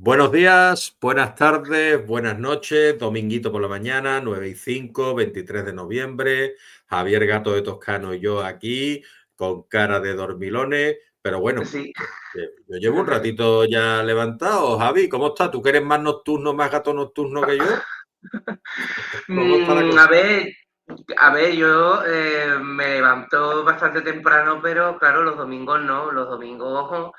Buenos días, buenas tardes, buenas noches, dominguito por la mañana, 9:05, 23 de noviembre, Javier Gato de Toscano y yo aquí, con cara de dormilones, pero bueno, Sí. que yo llevo un ratito ya levantado. Javi, ¿cómo estás? ¿Tú que eres más nocturno, más gato nocturno que yo? ¿Cómo está la Mm, a cosa? ver, yo me levanto bastante temprano, pero claro, los domingos no. Los domingos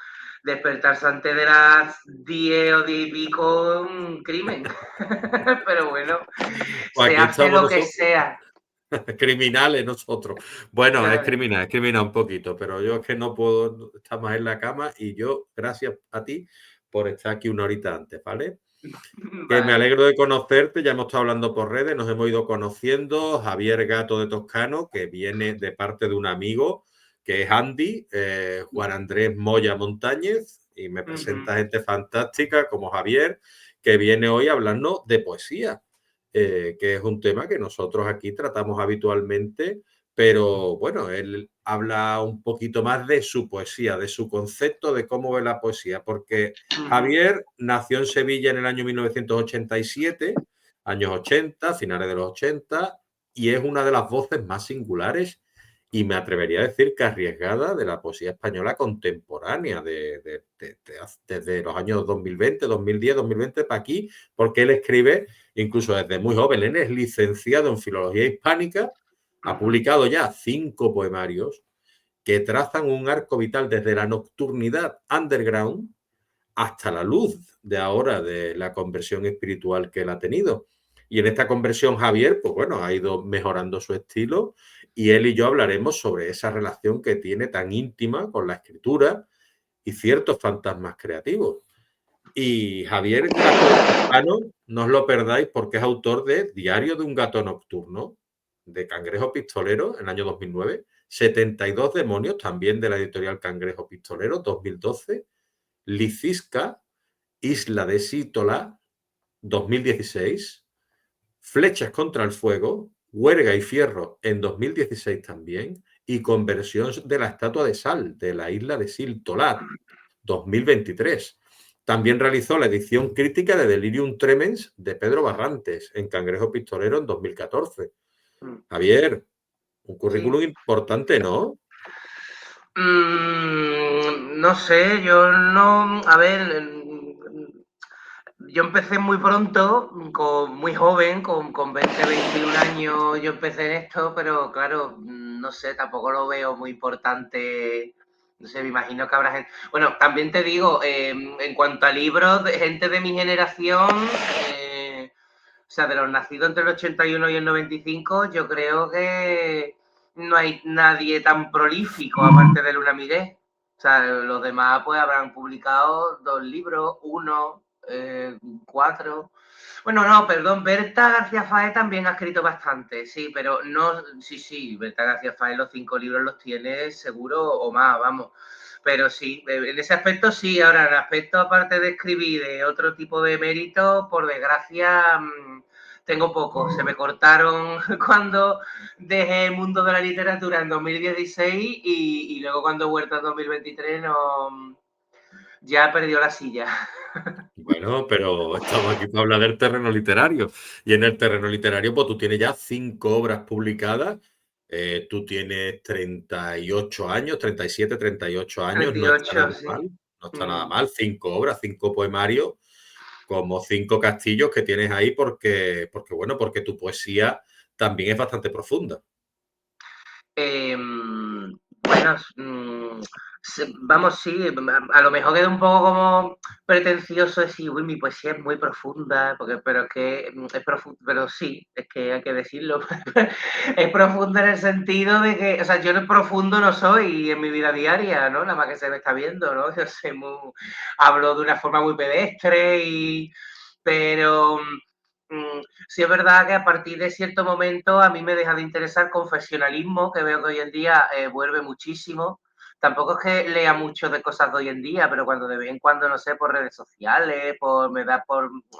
despertarse antes de las 10 o 10 y pico, un crimen. Pero bueno, Pues se aquí hace estamos lo que nosotros. sea. Criminales nosotros. Bueno, Claro. es criminal un poquito, pero yo es que no puedo estar más en la cama y yo, gracias a ti por estar aquí una horita antes, ¿vale? Que me Vale. alegro de conocerte, ya hemos estado hablando por redes, nos hemos ido conociendo. Javier Gato de Toscano, que viene de parte de un amigo, que es Andy, Juan Andrés Moya Montañez, y me Ujú. presenta gente fantástica como Javier, que viene hoy a hablarnos de poesía, que es un tema que nosotros aquí tratamos habitualmente, pero bueno, él habla un poquito más de su poesía, de su concepto de cómo ve la poesía, porque Ujú. Javier nació en Sevilla en el año 1987, años 80, finales de los 80, y es una de las voces más singulares y me atrevería a decir que arriesgada de la poesía española contemporánea, desde los años 2020, 2010, 2020 para aquí, porque él escribe incluso desde muy joven. Él es licenciado en Filología Hispánica, ha Ujú. publicado ya 5 poemarios que trazan un arco vital desde la nocturnidad underground hasta la luz de ahora de la conversión espiritual que él ha tenido. Y en esta conversión Javier, pues bueno, ha ido mejorando su estilo y él y yo hablaremos sobre esa relación que tiene tan íntima con la escritura y ciertos fantasmas creativos. Y Javier Gato de Toscano, no os lo perdáis porque es autor de Diario de un gato nocturno, de Cangrejo Pistolero, en el año 2009, 72 demonios, también de la editorial Cangrejo Pistolero, 2012, Licisca, Isla de Sítola, 2016, Flechas contra el Fuego, Huerga y Fierro en 2016 también, y Conversión de la Estatua de Sal de la isla de Siltolat, 2023. También realizó la edición crítica de Delirium Tremens de Pedro Barrantes en Cangrejo Pistolero en 2014. Javier, un Sí. currículum importante, ¿no? No sé, yo no. A ver, yo empecé muy pronto, muy joven, con 20, 21 años yo empecé en esto, pero claro, no sé, tampoco lo veo muy importante. No sé, me imagino que habrá gente. Bueno, también te digo, en cuanto a libros, de gente de mi generación, o sea, de los nacidos entre el 81 y el 95, yo creo que no hay nadie tan prolífico aparte de Luna Miré. O sea, los demás pues habrán publicado 2 libros, uno, 4. Bueno, no, perdón, Berta García Faé también ha escrito bastante, sí, pero no, sí, Berta García Faé los 5 libros los tiene seguro o más, vamos. Pero sí, en ese aspecto sí, ahora en el aspecto aparte de escribir, de otro tipo de méritos, por desgracia, tengo poco. Se me cortaron cuando dejé el mundo de la literatura en 2016 y luego cuando he vuelto en 2023 no, ya perdió la silla. Bueno, pero estamos aquí para hablar del terreno literario. Y en el terreno literario, pues tú tienes ya 5 obras publicadas. Tú tienes 38 años, 37, 38 años, no está 38, nada sí. mal. No está nada Mm. mal. 5 obras, 5 poemarios, como 5 castillos que tienes ahí, porque tu poesía también es bastante profunda. Bueno, vamos, sí, a lo mejor queda un poco como pretencioso decir, uy, mi poesía es muy profunda, pero es que es profunda, pero sí, es que hay que decirlo. Es profunda en el sentido de que, o sea, yo no profundo no soy en mi vida diaria, ¿no? Nada más que se me está viendo, ¿no? Yo sé, hablo de una forma muy pedestre pero sí es verdad que a partir de cierto momento a mí me deja de interesar confesionalismo, que veo que hoy en día vuelve muchísimo. Tampoco es que lea mucho de cosas de hoy en día, pero cuando de vez en cuando, no sé, por redes sociales,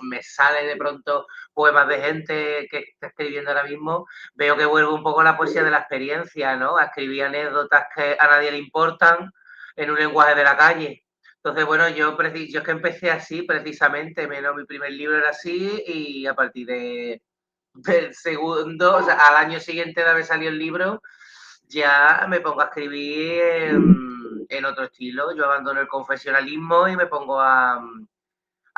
me sale de pronto poemas de gente que está escribiendo ahora mismo, veo que vuelve un poco la poesía de la experiencia, ¿no? A escribir anécdotas que a nadie le importan en un lenguaje de la calle. Entonces, bueno, yo es que empecé así precisamente, menos mi primer libro era así y a partir del segundo, o sea, al año siguiente de haber salido el libro, ya me pongo a escribir en otro estilo. Yo abandono el confesionalismo y me pongo a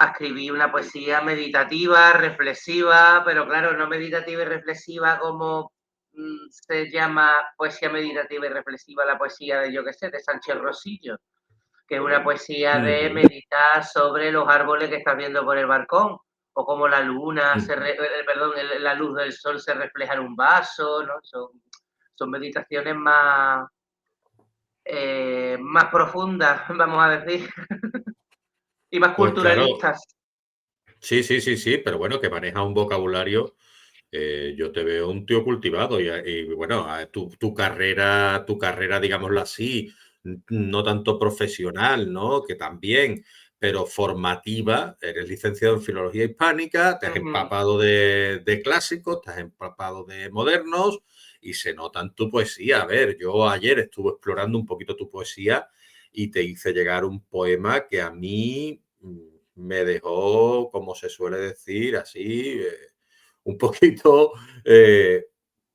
escribir una poesía meditativa, reflexiva, pero claro, no meditativa y reflexiva como se llama poesía meditativa y reflexiva la poesía de, yo qué sé, de Sánchez Rosillo, que es una poesía de Ujú, meditar sobre los árboles que estás viendo por el balcón, o cómo la luna, ujú. perdón, la luz del sol se refleja en un vaso, ¿no? Son meditaciones más profundas, vamos a decir, y más Pues claro, culturalistas. sí, sí, sí, sí, pero bueno, que maneja un vocabulario. Yo te veo un tío cultivado y bueno, tu carrera, digámoslo así, no tanto profesional, ¿no? Que también, pero formativa. Eres licenciado en Filología Hispánica, te has Ujú. empapado de clásicos, te has empapado de modernos y se nota en tu poesía. A ver, yo ayer estuve explorando un poquito tu poesía y te hice llegar un poema que a mí me dejó, como se suele decir, así, un poquito,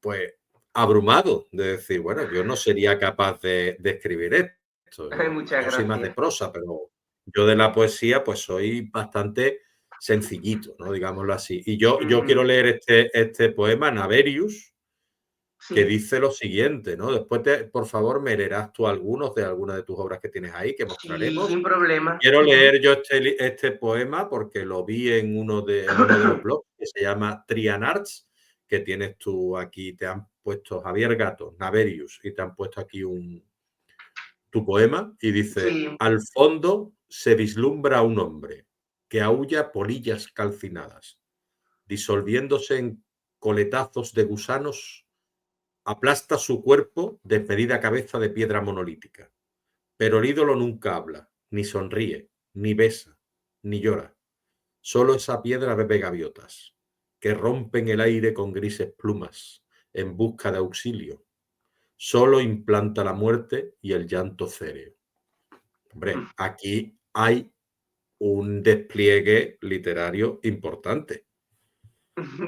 pues, abrumado de decir, bueno, yo no sería capaz de escribir esto. Muchas Yo soy más de gracias. prosa, pero yo de la poesía, pues soy bastante sencillito, ¿no? Digámoslo así. Y yo quiero Ujú. leer este poema, Naverius, que Sí, dice lo siguiente, ¿no? Después, por favor, me leerás tú algunas de tus obras que tienes ahí, que sí, mostraremos. sin problema. Quiero Ujú. leer yo este poema porque lo vi en uno de los blogs que se llama Trian Arts, que tienes tú aquí, te han puesto Javier Gato, Naverius, y te han puesto aquí tu poema, y dice, Sí, al fondo se vislumbra un hombre que aúlla polillas calcinadas, disolviéndose en coletazos de gusanos, aplasta su cuerpo desmedida cabeza de piedra monolítica. Pero el ídolo nunca habla, ni sonríe, ni besa, ni llora. Solo esa piedra bebe gaviotas, que rompen el aire con grises plumas, en busca de auxilio. Solo implanta la muerte y el llanto céreo. Hombre, aquí hay un despliegue literario importante.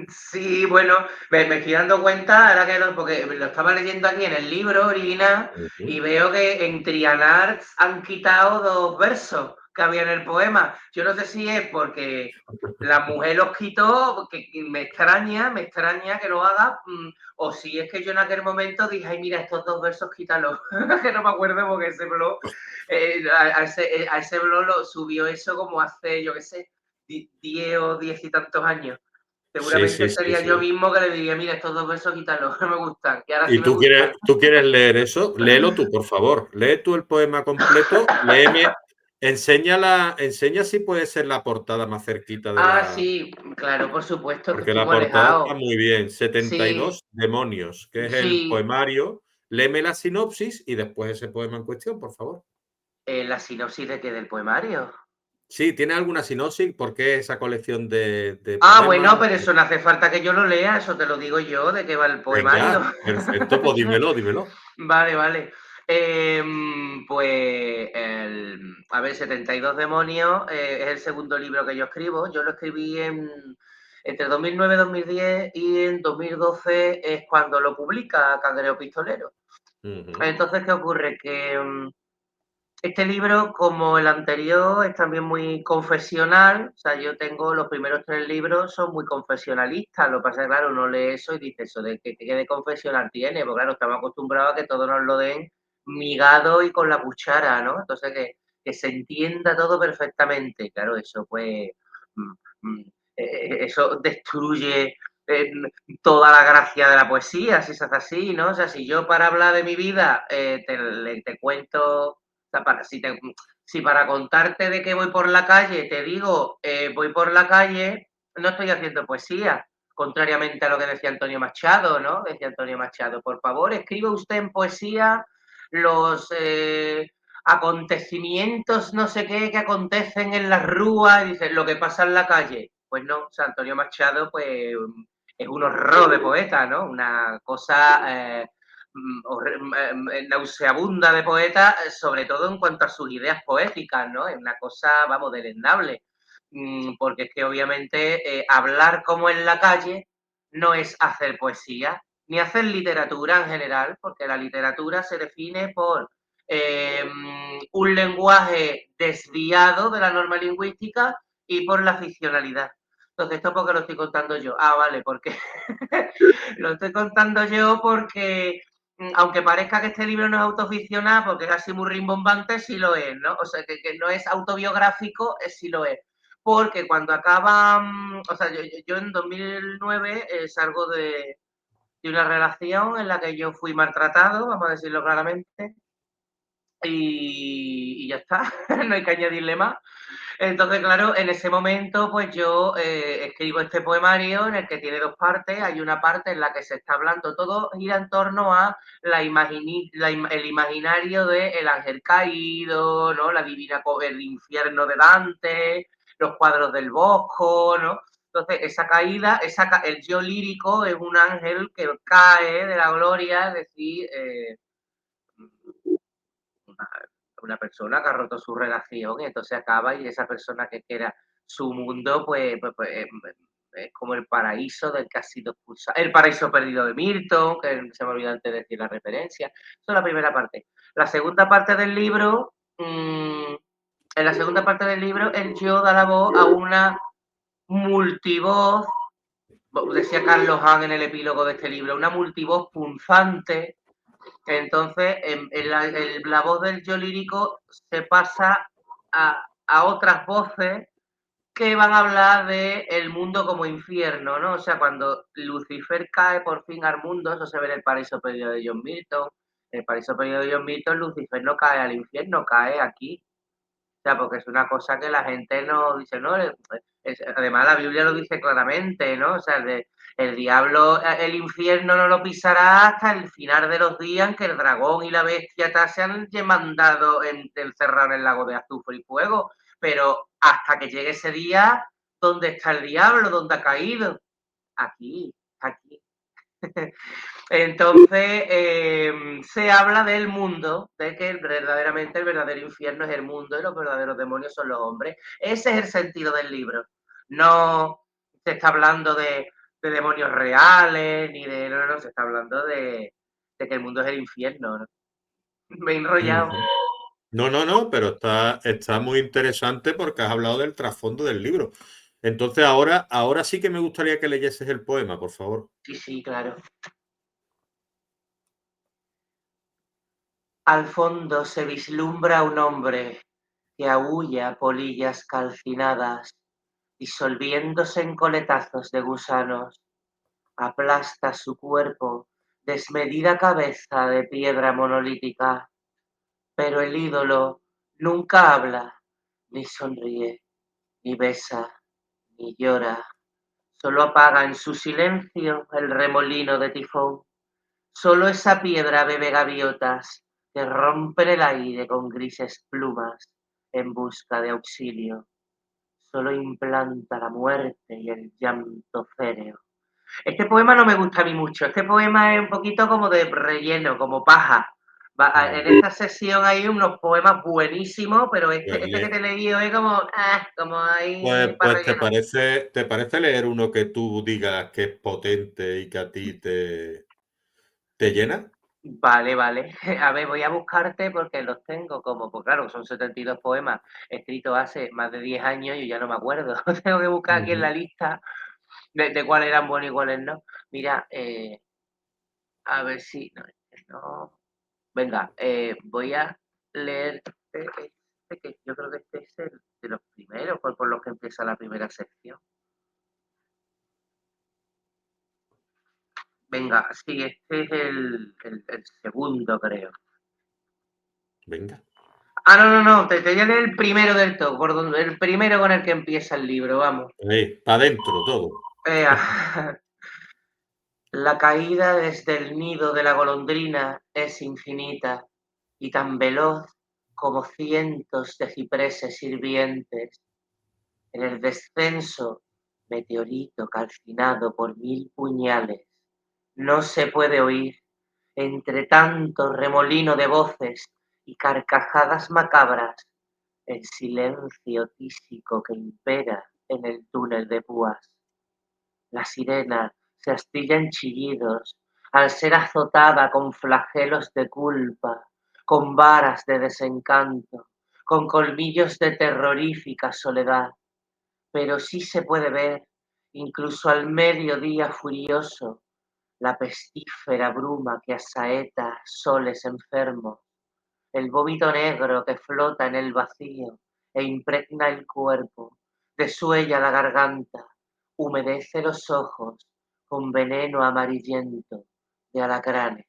sí, bueno, me estoy dando cuenta ahora porque lo estaba leyendo aquí en el libro original y Ujú. veo que en Trianarts han quitado 2 versos que había en el poema. Yo no sé si es porque la mujer los quitó, que me extraña que lo haga, o si es que yo en aquel momento dije: "Ay, mira, estos 2 versos quítalos", que no me acuerdo porque ese blog, a ese blog lo subió eso como hace, yo qué sé, 10 o 10 y tantos años. Sí, sí, Seguramente sí, sería yo sí. mismo que le diría, mira, estos 2 versos quítalos, no me gustan, y ahora sí ¿Y me gustan. tú quieres leer eso? Léelo tú, por favor. Lee tú el poema completo, léeme, enseña si puede ser la portada más cerquita de Ah, la. sí, claro, por supuesto, que Porque estoy la muy portada está alejado. muy bien. Sí, 72 demonios, que es el sí, poemario. Léeme la sinopsis y después ese poema en cuestión, por favor. la sinopsis de que del poemario. Sí, ¿tiene alguna sinopsis? ¿Por qué esa colección de Ah, poemas? bueno, pero eso no hace falta que yo lo lea, eso te lo digo yo, de qué va el poemario. Venga, perfecto, pues dímelo, dímelo. Vale, vale. A ver, 72 demonios es el segundo libro que yo escribo. Yo lo escribí entre 2009 y 2010 y en 2012 es cuando lo publica Cangreo Pistolero. Ujú, Entonces, ¿qué ocurre? Que este libro, como el anterior, es también muy confesional. O sea, yo tengo los primeros 3 libros, son muy confesionalistas. Lo que pasa es que, claro, uno lee eso y dice, ¿eso de qué de confesional tiene? Pues claro, estamos acostumbrados a que todo nos lo den migado y con la cuchara, ¿no? Entonces, que se entienda todo perfectamente. Claro, eso pues, mm, mm, eso destruye eh, toda la gracia de la poesía, si se hace así, ¿no? O sea, si yo para hablar de mi vida te cuento sea, si para contarte de que voy por la calle te digo, voy por la calle, no estoy haciendo poesía, contrariamente a lo que decía Antonio Machado, ¿no? Decía Antonio Machado, por favor, escriba usted en poesía los acontecimientos, no sé qué, que acontecen en las rúas, y dice, lo que pasa en la calle. Pues no, o sea, Antonio Machado, pues, es un horror de poeta, ¿no? Una cosa nauseabunda de poeta, sobre todo en cuanto a sus ideas poéticas, ¿no? Es una cosa, vamos, deleznable. Porque es que obviamente hablar como en la calle no es hacer poesía, ni hacer literatura en general, porque la literatura se define por un lenguaje desviado de la norma lingüística y por la ficcionalidad. Entonces, ¿esto por qué lo estoy contando yo? Ah, vale, porque lo estoy contando yo porque, aunque parezca que este libro no es autoficcional, porque es así muy rimbombante, sí lo es, ¿no? O sea, que no es autobiográfico, sí lo es. Porque cuando acaba, o sea, yo en 2009 salgo de una relación en la que yo fui maltratado, vamos a decirlo claramente, y ya está, no hay que añadirle más. Entonces, claro, en ese momento, pues yo escribo este poemario en el que tiene dos partes. Hay una parte en la que se está hablando, todo gira en torno a el imaginario del ángel caído, ¿no? La divina, el infierno de Dante, los cuadros del Bosco, ¿no? Entonces, esa caída, el yo lírico es un ángel que cae de la gloria, es decir, una, una persona que ha roto su relación y entonces acaba y esa persona que era su mundo, es como el paraíso del que ha sido expulsado. El paraíso perdido de Milton, que se me olvidó antes de decir la referencia. Eso es la primera parte. La segunda parte del libro, en la segunda parte del libro, el yo da la voz a una multivoz, decía Carlos Hahn en el epílogo de este libro, una multivoz punzante. Entonces, la voz del yo lírico se pasa a otras voces que van a hablar de el mundo como infierno, ¿no? O sea, cuando Lucifer cae por fin al mundo, eso se ve en el paraíso perdido de John Milton. En el paraíso perdido de John Milton, Lucifer no cae al infierno, cae aquí. O sea, porque es una cosa que la gente no dice, ¿no? Además, la Biblia lo dice claramente, ¿no? O sea, el diablo, el infierno no lo pisará hasta el final de los días en que el dragón y la bestia se han mandado encerrar en el lago de azufre y fuego. Pero hasta que llegue ese día, ¿dónde está el diablo? ¿Dónde ha caído? Aquí, aquí. Entonces, se habla del mundo, de que verdaderamente el verdadero infierno es el mundo y los verdaderos demonios son los hombres. Ese es el sentido del libro. No se está hablando de demonios reales, ni de... No, no, se está hablando de que el mundo es el infierno, ¿no? Me he enrollado. Ujú. No, no, no, pero está muy interesante porque has hablado del trasfondo del libro. Entonces ahora sí que me gustaría que leyeses el poema, por favor. Sí, sí, claro. Al fondo se vislumbra un hombre que aúlla polillas calcinadas, disolviéndose en coletazos de gusanos, aplasta su cuerpo, desmedida cabeza de piedra monolítica, pero el ídolo nunca habla, ni sonríe, ni besa, ni llora, solo apaga en su silencio el remolino de tifón. Solo esa piedra bebe gaviotas que rompen el aire con grises plumas en busca de auxilio. Solo implanta la muerte y el llanto féreo. Este poema no me gusta a mí mucho. Este poema es un poquito como de relleno, como paja. En esta sesión hay unos poemas buenísimos, pero Pues, este que te he leído es como ahí para pues rellenar. te parece leer uno que tú digas que es potente y que a ti te llena? Vale, vale. A ver, voy a buscarte porque los tengo como, pues claro, son 72 poemas escritos hace más de 10 años y yo ya no me acuerdo. Tengo que buscar aquí en la Ujú. lista de cuáles eran buenos y cuáles no. Mira, a ver si... No, no. Venga, voy a leer que yo creo que este es el de los primeros, por los que empieza la primera sección. Venga, sí, este es el segundo, creo. Venga. Ah, no, no, no, te voy a leer el primero del todo, el primero con el que empieza el libro, vamos. Ahí, para adentro todo. La caída desde el nido de la golondrina es infinita y tan veloz como cientos de cipreses hirvientes. En el descenso, meteorito calcinado por 1000 puñales. No se puede oír entre tanto remolino de voces y carcajadas macabras, el silencio tísico que impera en el túnel de púas. La sirena se astilla en chillidos al ser azotada con flagelos de culpa, con varas de desencanto, con colmillos de terrorífica soledad. Pero sí se puede ver, incluso al mediodía furioso, la pestífera bruma que asaeta soles enfermos, el vómito negro que flota en el vacío e impregna el cuerpo, desuella la garganta, humedece los ojos con veneno amarillento de alacranes.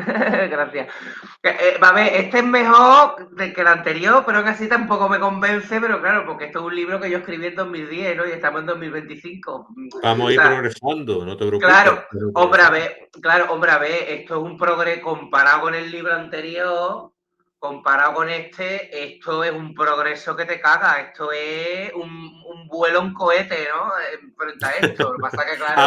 Gracias. Va a ver, este es mejor que el anterior, pero aún así tampoco me convence, pero claro, porque esto es un libro que yo escribí en 2010, ¿no? Y estamos en 2025. Vamos a O ir sea, progresando, no te preocupes. claro, Pero hombre, a progresando. ver, claro, hombre, a ver, esto es un progreso comparado con el libro anterior, comparado con este, esto es un progreso que te caga, esto es un vuelo en cohete, ¿no? Frente a esto. Lo que pasa que, claro,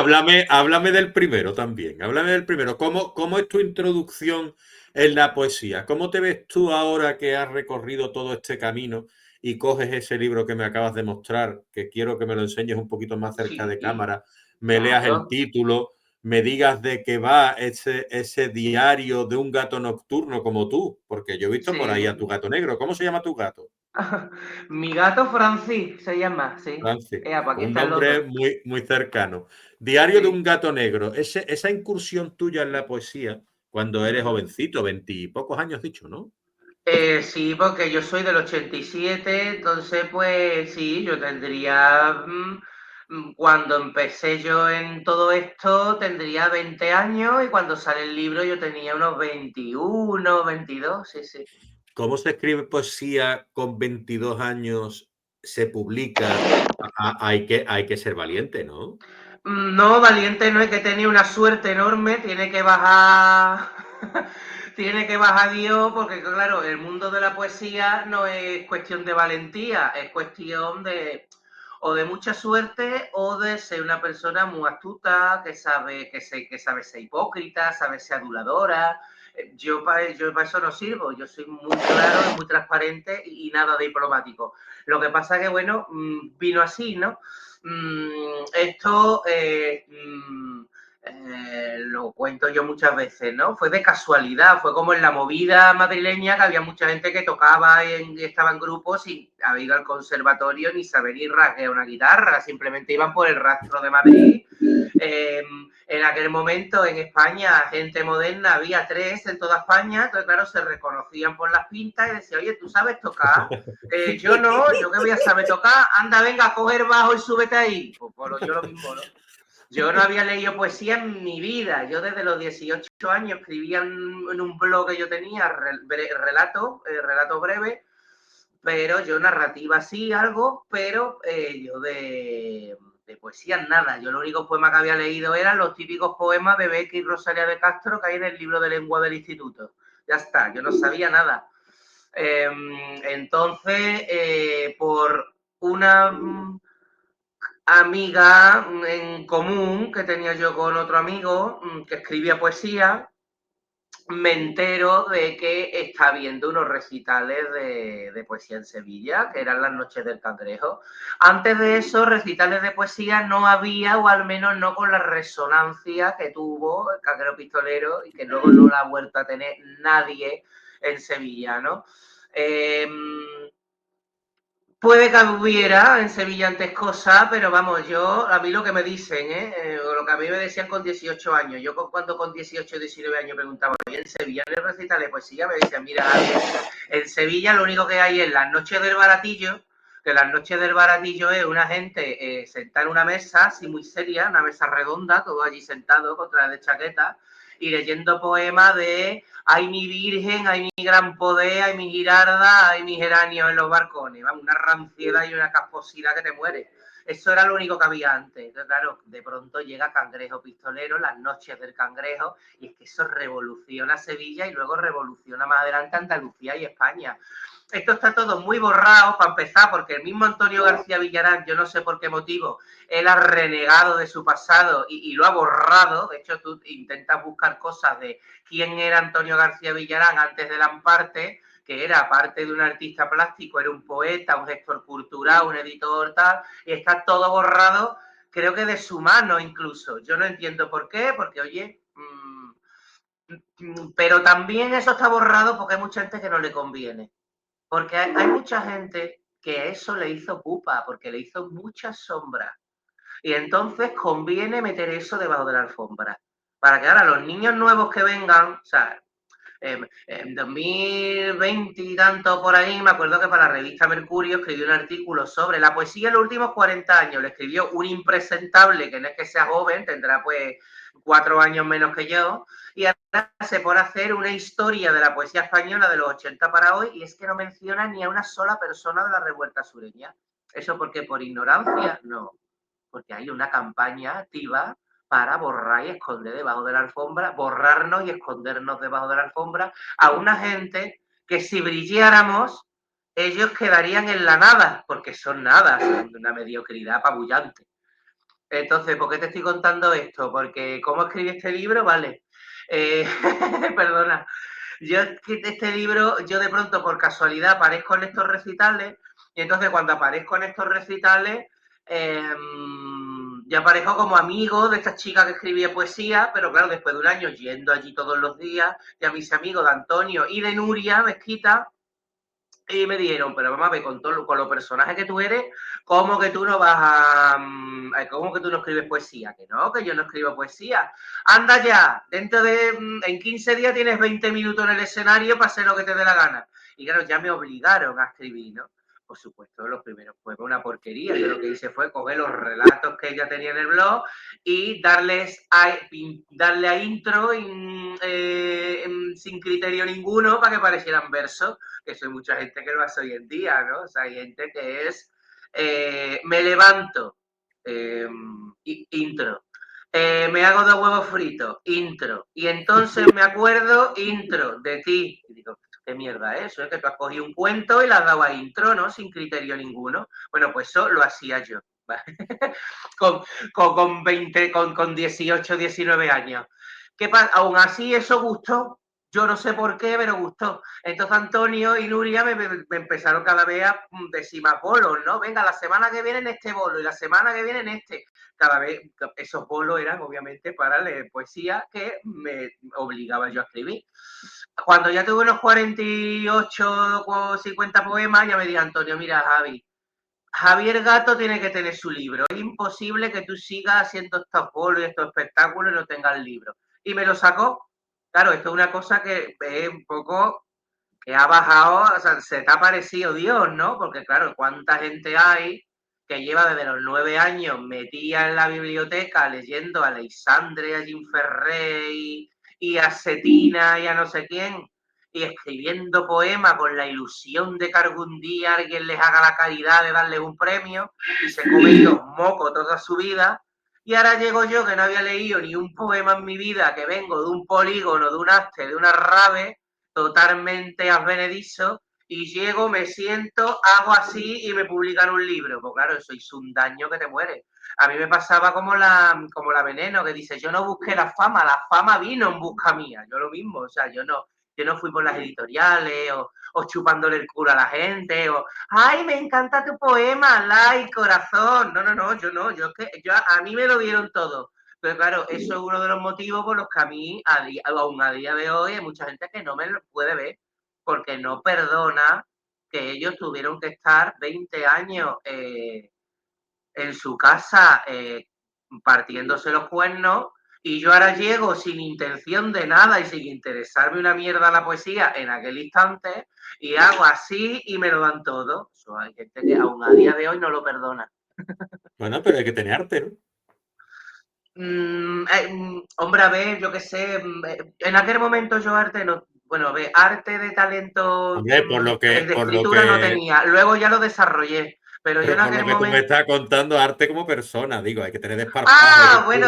Háblame del primero también. Háblame del primero. ¿Cómo es tu introducción en la poesía? ¿Cómo te ves tú ahora que has recorrido todo este camino y coges ese libro que me acabas de mostrar, que quiero que me lo enseñes un poquito más cerca de sí, cámara, me leas el claro, título, me digas de qué va ese diario de un gato nocturno como tú? Porque yo he visto por ahí a tu sí. gato negro. ¿Cómo se llama tu gato? Mi gato Francis se llama, sí. Francis. Pues aquí Un están los nombre dos. muy cercano. Diario de Sí. un gato negro. Esa incursión tuya en la poesía, cuando eres Ujú. jovencito, veintipocos años dicho, ¿no? Sí, porque yo soy del 87, entonces pues sí, yo tendría, cuando empecé yo en todo esto, tendría 20 años y cuando sale el libro yo tenía unos 21, 22, sí, sí. ¿Cómo se escribe poesía con 22 años? Se publica. Hay que ser valiente, ¿no? No, valiente no es que tenía una suerte enorme, tiene que bajar, tiene que bajar Dios, porque claro, el mundo de la poesía no es cuestión de valentía, es cuestión de o de mucha suerte o de ser una persona muy astuta, que sabe ser hipócrita, sabe ser aduladora. Yo para eso no sirvo, yo soy muy claro, muy transparente y nada de diplomático. Lo que pasa que, bueno, vino así, ¿no? Esto lo cuento yo muchas veces, ¿no? Fue de casualidad, fue como en la movida madrileña que había mucha gente que tocaba y estaba en grupos y había ido al conservatorio ni saber ni rasguear una guitarra, simplemente iban por el rastro de Madrid. En aquel momento en España, gente moderna, había tres en toda España, entonces claro, se reconocían por las pintas y decían, oye, ¿tú sabes tocar? Yo no, yo que voy a saber tocar, anda, venga, coge el bajo y súbete ahí. Pues yo lo mismo, ¿no? Yo no había leído poesía en mi vida. Yo desde los 18 años escribía en un blog que yo tenía relatos breves, pero yo narrativa sí, algo, pero yo de poesía nada. Yo los únicos poemas que había leído eran los típicos poemas de Becky y Rosalia de Castro que hay en el libro de lengua del instituto. Ya está, yo no sabía nada. Entonces, por una amiga en común que tenía yo con otro amigo que escribía poesía, me entero de que está viendo unos recitales de poesía en Sevilla, que eran las Noches del Cangrejo. Antes de eso, recitales de poesía no había, o al menos no con la resonancia que tuvo el Cangrejo Pistolero y que luego no la ha vuelto a tener nadie en Sevilla, ¿no? Eh, Puede que hubiera en Sevilla antes cosas, pero vamos, a mí lo que me dicen, o lo que a mí me decían con 18 años, yo cuando con 18 19 años preguntaba, ¿y en Sevilla en el recital de poesía? Me decían, mira, en Sevilla lo único que hay es las noches del baratillo, que las noches del baratillo es una gente sentada en una mesa, así muy seria, una mesa redonda, todo allí sentado, contra de chaqueta, y leyendo poemas de ay mi virgen, ay mi gran poder, ay mi girarda, ay mi geranio en los balcones. Vamos, una ranciedad y una casposidad que te muere. Eso era lo único que había antes. Entonces, claro, de pronto llega Cangrejo Pistolero, las noches del Cangrejo, y es que eso revoluciona Sevilla y luego revoluciona más adelante Andalucía y España. esto está todo muy borrado, para empezar, porque el mismo Antonio García Villarán, yo no sé por qué motivo, él ha renegado de su pasado y lo ha borrado. De hecho, tú intentas buscar cosas de quién era Antonio García Villarán antes de Lamparte, que era, aparte de un artista plástico, era un poeta, un gestor cultural, un editor, tal, y está todo borrado, creo que de su mano incluso. Yo no entiendo por qué, porque, oye, pero también eso está borrado porque hay mucha gente que no le conviene. Porque hay mucha gente que eso le hizo pupa, porque le hizo mucha sombra. Y entonces conviene meter eso debajo de la alfombra. Para que ahora los niños nuevos que vengan, o sea, en 2020 y tanto por ahí, me acuerdo que para la revista Mercurio escribió un artículo sobre la poesía en los últimos 40 años. Le escribió un impresentable, que no es que sea joven, tendrá pues 4 años menos que yo, y ahora se pone a hacer una historia de la poesía española de los 80 para hoy, y es que no menciona ni a una sola persona de la revuelta sureña. ¿Eso porque por ignorancia? No, porque hay una campaña activa para borrar y esconder debajo de la alfombra, borrarnos y escondernos debajo de la alfombra a una gente que si brilláramos, ellos quedarían en la nada, porque son nada, son de una mediocridad apabullante. Entonces, ¿por qué te estoy contando esto? Porque ¿cómo escribí este libro? Vale. Eh, perdona. Yo este libro, yo de pronto por casualidad aparezco en estos recitales, y entonces cuando aparezco en estos recitales, eh, ya aparezco como amigo de esta chica que escribía poesía, pero claro, después de un año yendo allí todos los días, ya mis amigos de Antonio y de Nuria Mezquita, y me dijeron, pero vamos a ver, con los personajes que tú eres, ¿cómo que tú no vas cómo que tú no escribes poesía? Que no, que yo no escribo poesía. Anda ya, en 15 días tienes 20 minutos en el escenario para hacer lo que te dé la gana. Y claro, ya me obligaron a escribir, ¿no? Por supuesto, los primeros fue una porquería. Yo lo que hice fue coger los relatos que ella tenía en el blog y darle a intro sin criterio ninguno para que parecieran versos, que soy mucha gente que lo hace hoy en día, ¿no? O sea, hay gente que es, me levanto, intro. Me hago 2 huevos fritos, intro. Y entonces me acuerdo, intro, de ti. Y digo, ¿qué mierda es eso? Es que tú has cogido un cuento y le has dado a intro, ¿no? Sin criterio ninguno. Bueno, pues eso lo hacía yo. ¿Vale? con 20, con 18, 19 años. ¿Qué pasa? Aún así, eso gustó. Yo no sé por qué, pero gustó. Entonces Antonio y Nuria me empezaron cada vez a decir más bolos, ¿no? Venga, la semana que viene en este bolo y la semana que viene en este. Cada vez esos bolos eran obviamente para leer poesía que me obligaba yo a escribir. Cuando ya tuve unos 48 o 50 poemas, ya me dijo Antonio, mira, Javier Gato tiene que tener su libro. Es imposible que tú sigas haciendo estos bolos y estos espectáculos y no tengas el libro. Y me lo sacó. Claro, esto es una cosa que es un poco que ha bajado, o sea, se te ha parecido Dios, ¿no? Porque claro, cuánta gente hay que lleva desde los 9 años metida en la biblioteca leyendo a Alexandre, a Jim Ferré y a Cetina y a no sé quién, y escribiendo poemas con la ilusión de que algún día alguien les haga la caridad de darles un premio, y se come los mocos toda su vida. Y ahora llego yo, que no había leído ni un poema en mi vida, que vengo de un polígono, de un aste, de una rave, totalmente advenedizo, y llego, me siento, hago así y me publican un libro. Pues claro, eso hizo un daño que te muere. A mí me pasaba como la Veneno, que dice, yo no busqué la fama vino en busca mía. Yo lo mismo, o sea, yo no fui por las editoriales o chupándole el culo a la gente, o, ay, me encanta tu poema, like, corazón. No, no, no, yo no, a mí me lo dieron todo. Pero claro, eso es uno de los motivos por los que a mí, aún a día de hoy, hay mucha gente que no me lo puede ver, porque no perdona que ellos tuvieron que estar 20 años en su casa partiéndose los cuernos, y yo ahora llego sin intención de nada y sin interesarme una mierda la poesía en aquel instante, y hago así y me lo dan todo. Eso hay gente que aún a día de hoy no lo perdona. Bueno, pero hay que tener arte, ¿no? Hombre, a ver, yo qué sé, en aquel momento yo arte no, bueno, a ver, arte de talento Hombre, de escritura no tenía, luego ya lo desarrollé, pero yo pero en por lo aquel que tú me momento... estás contando, arte como persona, digo, hay que tener desparpajo, Ah, bueno,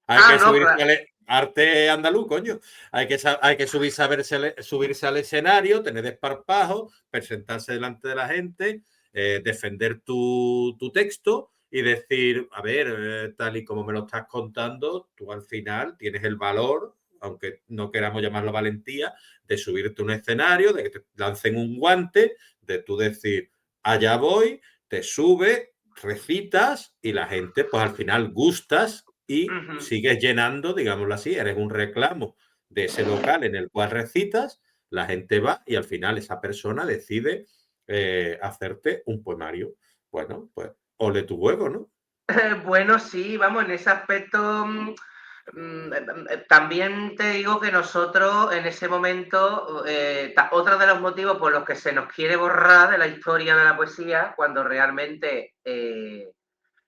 hay que no, subirse arte andaluz, coño. Hay que subirse al escenario, tener desparpajo, presentarse delante de la gente, defender tu texto y decir, a ver, tal y como me lo estás contando, tú al final tienes el valor, aunque no queramos llamarlo valentía, de subirte a un escenario, de que te lancen un guante, de tú decir, allá voy, te subes, recitas y la gente, pues al final gustas y sigues llenando, digámoslo así, eres un reclamo de ese local en el cual recitas, la gente va y al final esa persona decide hacerte un poemario. Bueno, pues ole tu huevo, ¿no? Bueno, sí, vamos, en ese aspecto también te digo que nosotros en ese momento, otro de los motivos por los que se nos quiere borrar de la historia de la poesía, cuando realmente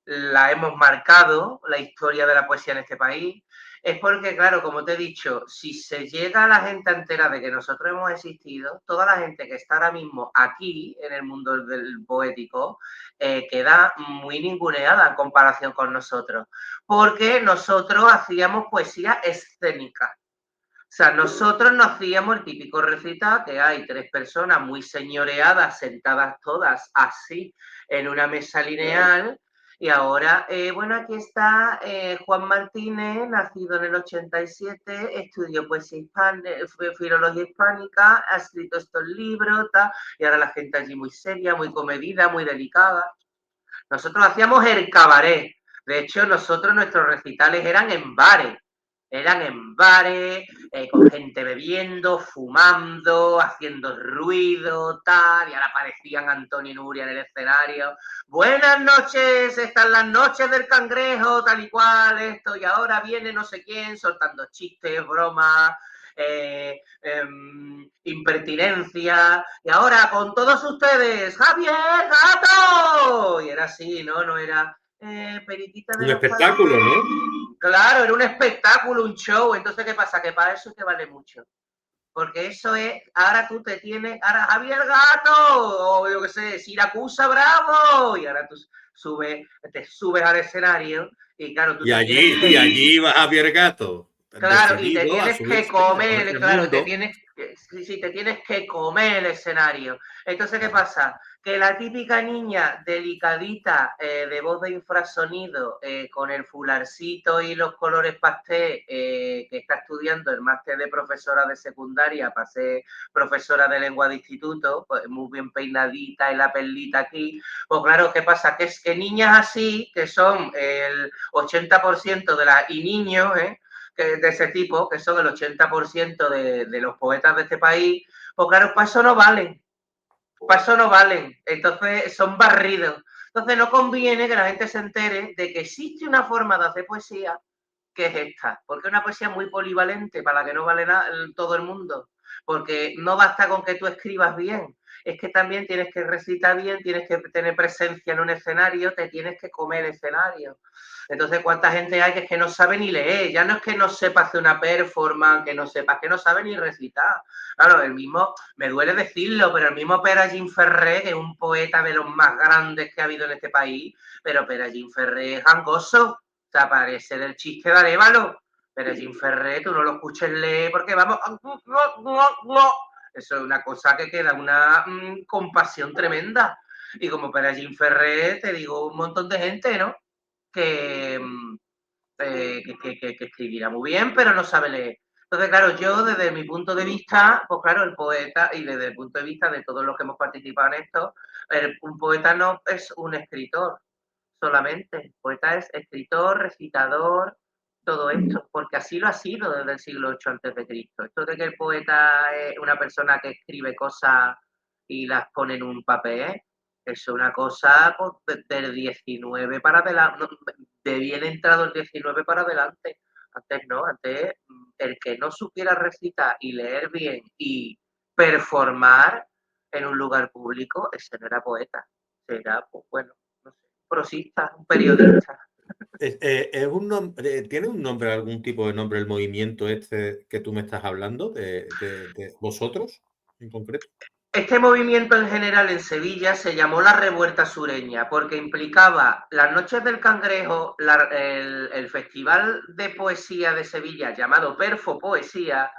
la hemos marcado, la historia de la poesía en este país, es porque, claro, como te he dicho, si se llega a la gente entera de que nosotros hemos existido, toda la gente que está ahora mismo aquí en el mundo del poético queda muy ninguneada en comparación con nosotros, porque nosotros hacíamos poesía escénica. O sea, nosotros no hacíamos el típico recital que hay tres personas muy señoreadas, sentadas todas así en una mesa lineal. Y ahora, bueno, aquí está Juan Martínez, nacido en el 87, estudió poesía hispana, filología hispánica, ha escrito estos libros, tal, y ahora la gente allí muy seria, muy comedida, muy delicada. Nosotros hacíamos el cabaret. De hecho, nuestros recitales eran en bares, con gente bebiendo, fumando, haciendo ruido, tal, y ahora aparecían Antonio y Nuria en el escenario. Buenas noches, están las noches del cangrejo, tal y cual, esto, y ahora viene no sé quién soltando chistes, bromas, impertinencia. Y ahora con todos ustedes, Javier Gato. Y era así, ¿no? No era Periquita de Un los Palotes. espectáculo, ¿no? Claro, era un espectáculo, un show. Entonces, ¿qué pasa? Que para eso te vale mucho. Porque eso es, ahora tú te tienes, ahora Javier Gato, o yo qué sé, Siracusa Bravo, y ahora tú te subes al escenario y claro, tú te tienes Y que, allí va Javier Gato, claro, y te decidido a tienes que subirse, a comer, comerse el claro, mundo. sí, te tienes que comer el escenario. Entonces, ¿qué pasa? Que la típica niña delicadita, de voz de infrasonido, con el fularcito y los colores pastel, que está estudiando el máster de profesora de secundaria para ser profesora de lengua de instituto, pues muy bien peinadita y la perlita aquí, pues claro, ¿qué pasa? Que es que niñas así, que son el 80% de las, y niños, de ese tipo, que son el 80% de los poetas de este país, pues claro, para eso no valen, entonces son barridos. Entonces no conviene que la gente se entere de que existe una forma de hacer poesía que es esta, porque es una poesía muy polivalente para la que no vale nada todo el mundo, porque no basta con que tú escribas bien, es que también tienes que recitar bien, tienes que tener presencia en un escenario, te tienes que comer el escenario. Entonces, ¿cuánta gente hay que es que no sabe ni leer? Ya no es que no sepa hacer una performance, que no sepa, es que no sabe ni recitar. Claro, el mismo, me duele decirlo, pero el mismo Perallín Ferré, que es un poeta de los más grandes que ha habido en este país, pero Perallín Ferré es gangoso, o sea, parece del chiste de Arévalo. Perellín Ferré, tú no lo escuches leer porque vamos. Eso es una cosa que queda una compasión tremenda. Y como Perellín Ferré, te digo, un montón de gente, ¿no? Que, que escribirá muy bien, pero no sabe leer. Entonces, claro, yo desde mi punto de vista, pues claro, el poeta, y desde el punto de vista de todos los que hemos participado en esto, un poeta no es un escritor solamente. El poeta es escritor, recitador, todo esto, porque así lo ha sido desde el siglo VIII antes de Cristo. Esto de que el poeta es una persona que escribe cosas y las pone en un papel, es una cosa pues, del 19 para adelante, no, de bien entrado el 19 para adelante. Antes no, antes el que no supiera recitar y leer bien y performar en un lugar público, ese no era poeta. Será, pues bueno, no sé, prosista, un periodista. Es un nombre, ¿tiene un nombre, algún tipo de nombre el movimiento este que tú me estás hablando, de vosotros en concreto? Este movimiento en general en Sevilla se llamó la Revuelta Sureña porque implicaba las Noches del Cangrejo, el Festival de Poesía de Sevilla llamado Perfo Poesía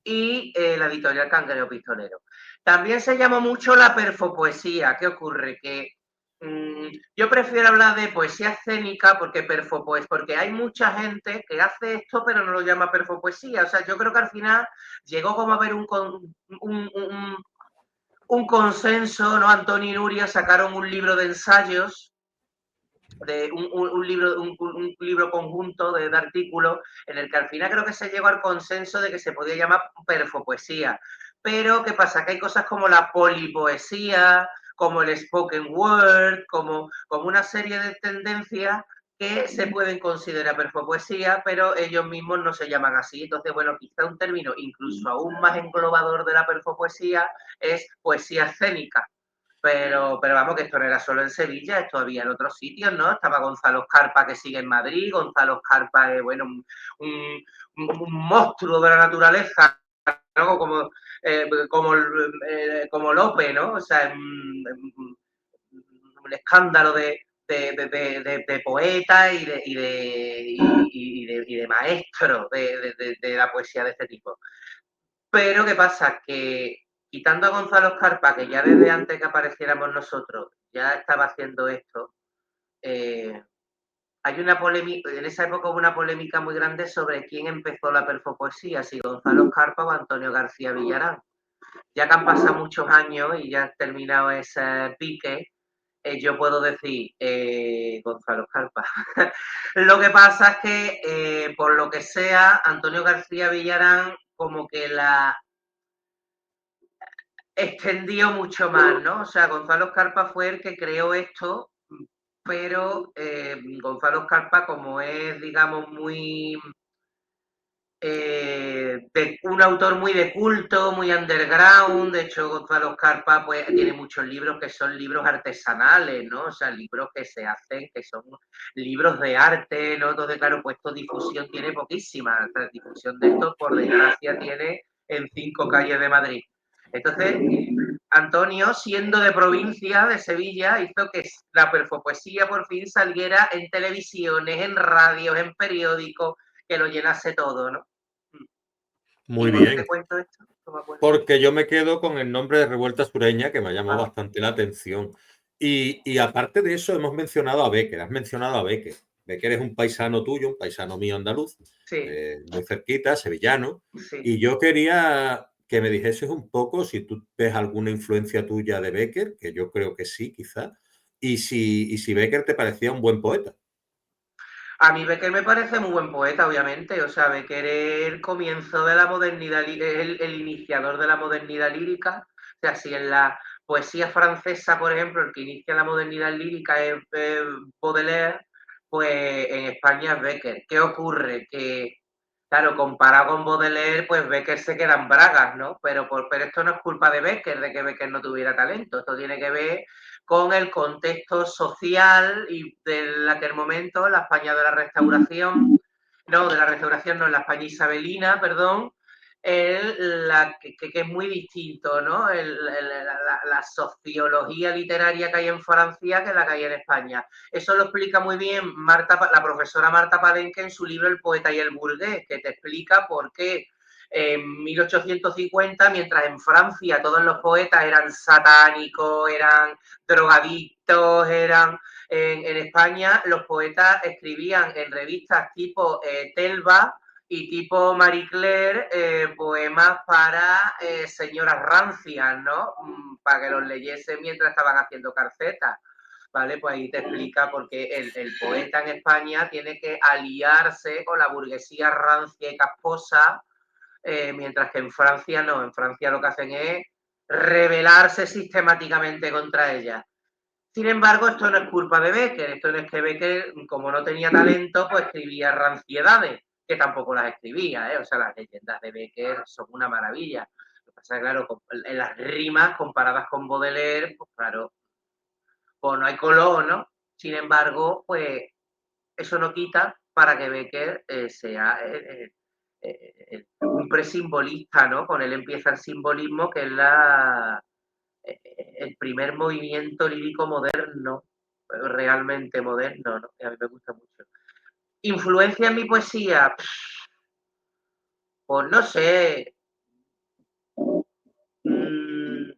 y la editorial Cangrejo Pistolero. También se llamó mucho la Perfopoesía. ¿Qué ocurre? Que yo prefiero hablar de poesía escénica porque hay mucha gente que hace esto pero no lo llama perfopoesía. O sea, yo creo que al final llegó como a haber un consenso, ¿no? Antonio y Nuria sacaron un libro de ensayos, un libro conjunto de artículos, en el que al final creo que se llegó al consenso de que se podía llamar perfopoesía. Pero, ¿qué pasa? Que hay cosas como la polipoesía, como el spoken word, como una serie de tendencias que se pueden considerar perfopoesía, pero ellos mismos no se llaman así. Entonces, bueno, quizá un término incluso aún más englobador de la perfopoesía es poesía escénica. Pero vamos, que esto no era solo en Sevilla, esto había en otros sitios, ¿no? Estaba Gonzalo Escarpa, que sigue en Madrid, Gonzalo Escarpa es, bueno, un monstruo de la naturaleza, ¿no? Como Lope, ¿no? O sea, un escándalo de poeta y de maestro de la poesía de este tipo. Pero ¿qué pasa? Que quitando a Gonzalo Escarpa, que ya desde antes que apareciéramos nosotros ya estaba haciendo esto, eh, hay una polémica, en esa época hubo una polémica muy grande sobre quién empezó la perfopoesía, si Gonzalo Escarpa o Antonio García Villarán. Ya que han pasado muchos años y ya ha terminado ese pique, yo puedo decir Gonzalo Escarpa. Lo que pasa es que, por lo que sea, Antonio García Villarán como que la extendió mucho más, ¿no? O sea, Gonzalo Escarpa fue el que creó esto, pero Gonzalo Escarpa, como es, digamos, un autor muy de culto, muy underground. De hecho, Gonzalo Escarpa pues, tiene muchos libros que son libros artesanales, ¿no? O sea, libros que se hacen, que son libros de arte, ¿no? Entonces, claro, pues esto difusión tiene poquísima. La difusión de esto, por desgracia, tiene en 5 calles de Madrid. Entonces, Antonio, siendo de provincia, de Sevilla, hizo que la perfopoesía por fin saliera en televisiones, en radios, en periódicos, que lo llenase todo, ¿no? ¿Y Muy por qué te bien, cuento esto? No me acuerdo. porque yo me quedo con el nombre de Revuelta Sureña, que me ha llamado Ah, bastante la atención. Y aparte de eso, hemos mencionado a Bécquer, has mencionado a Bécquer. Bécquer es un paisano tuyo, un paisano mío andaluz, sí, muy cerquita, sevillano. sí. Y yo quería que me dijeses un poco si tú ves alguna influencia tuya de Bécquer, que yo creo que sí, quizá, y si Bécquer te parecía un buen poeta. A mí Becker me parece muy buen poeta, obviamente. O sea, Becker es el comienzo de la modernidad, es el iniciador de la modernidad lírica. O sea, si en la poesía francesa, por ejemplo, el que inicia la modernidad lírica es Baudelaire, pues en España es Becker. ¿Qué ocurre? Que, claro, comparado con Baudelaire, pues Becker se queda en bragas, ¿no? Pero esto no es culpa de Becker, de que Becker no tuviera talento. Esto tiene que ver con el contexto social y de aquel momento, la España de la Restauración, no, de la Restauración, no, en la España isabelina, perdón, que es muy distinto, ¿no? La sociología literaria que hay en Francia que la que hay en España. Eso lo explica muy bien la profesora Marta Palenque en su libro El poeta y el burgués, que te explica por qué en 1850, mientras en Francia todos los poetas eran satánicos, eran drogadictos, en España los poetas escribían en revistas tipo Telva y tipo Marie Claire poemas para señoras rancias, ¿no? Para que los leyesen mientras estaban haciendo carcetas. ¿Vale? Pues ahí te explica por qué el poeta en España tiene que aliarse con la burguesía rancia y casposa, mientras que en Francia no, en Francia lo que hacen es rebelarse sistemáticamente contra ella. Sin embargo, esto no es culpa de Becker, esto no es que Becker, como no tenía talento, pues escribía ranciedades, que tampoco las escribía, ¿eh? O sea, las leyendas de Becker son una maravilla. Lo que pasa es que, claro, en las rimas comparadas con Baudelaire, pues claro, pues no hay color, ¿no? Sin embargo, pues eso no quita para que Becker sea un presimbolista, ¿no? Con él empieza el simbolismo, que es el primer movimiento lírico moderno, realmente moderno, ¿no? Que a mí me gusta mucho. ¿Influencia en mi poesía? Pues no sé. Mm,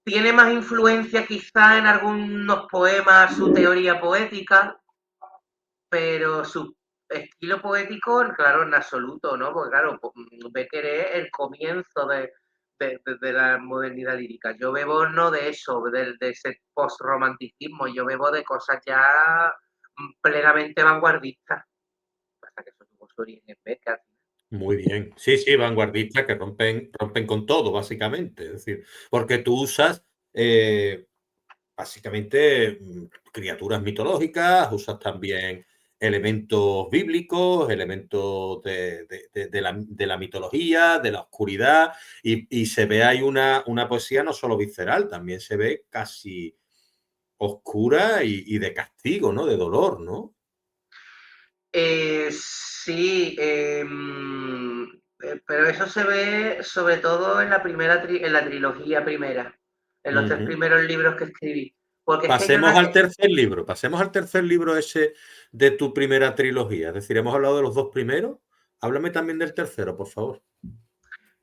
tiene más influencia quizá en algunos poemas su teoría poética, pero su estilo poético, claro, en absoluto, ¿no? Porque claro, Becker es el comienzo de la modernidad lírica. Yo bebo no de eso, de ese post-romanticismo, yo bebo de cosas ya plenamente vanguardistas. Hasta que eso tuvo su origen en Becker. Muy bien. Sí, sí, vanguardistas que rompen con todo, básicamente. Es decir, porque tú usas básicamente criaturas mitológicas, usas también elementos bíblicos, elementos de la mitología, de la oscuridad, y se ve ahí una poesía no solo visceral, también se ve casi oscura y de castigo, ¿no? De dolor, ¿no? Sí, pero eso se ve sobre todo en en la trilogía primera, en los tres Ujú. primeros libros que escribí. Porque es que yo Pasemos al tercer libro ese de tu primera trilogía. Es decir, hemos hablado de los dos primeros. Háblame también del tercero, por favor.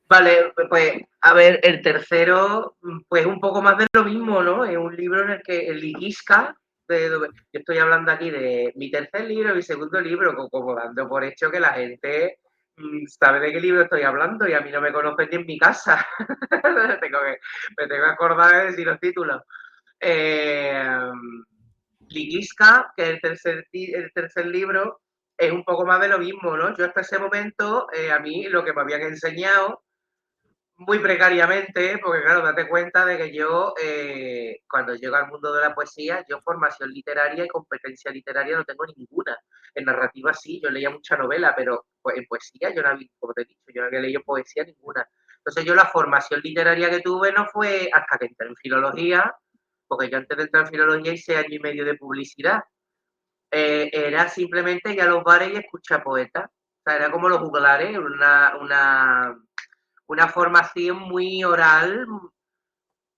Vale, pues a ver, el tercero, pues un poco más de lo mismo, ¿no? Es un libro en el que el Ligisca, yo estoy hablando aquí de mi tercer libro, mi segundo libro, como dando por hecho que la gente sabe de qué libro estoy hablando y a mí no me conocen ni en mi casa. Me tengo que acordar de decir los títulos. Eh, Ligisca, que es el tercer libro, es un poco más de lo mismo, ¿no? Yo hasta ese momento, a mí lo que me habían enseñado muy precariamente, porque claro, date cuenta de que yo, cuando llego al mundo de la poesía, yo formación literaria y competencia literaria no tengo ninguna. En narrativa sí, yo leía mucha novela, pero pues, en poesía yo no había, como te he dicho, yo no había leído poesía ninguna. Entonces yo la formación literaria que tuve no fue hasta que entré en filología, porque yo antes de entrar en filología hice año y medio de publicidad. Era simplemente ir a los bares y escuchar poetas. O sea, era como los juglares, una formación muy oral.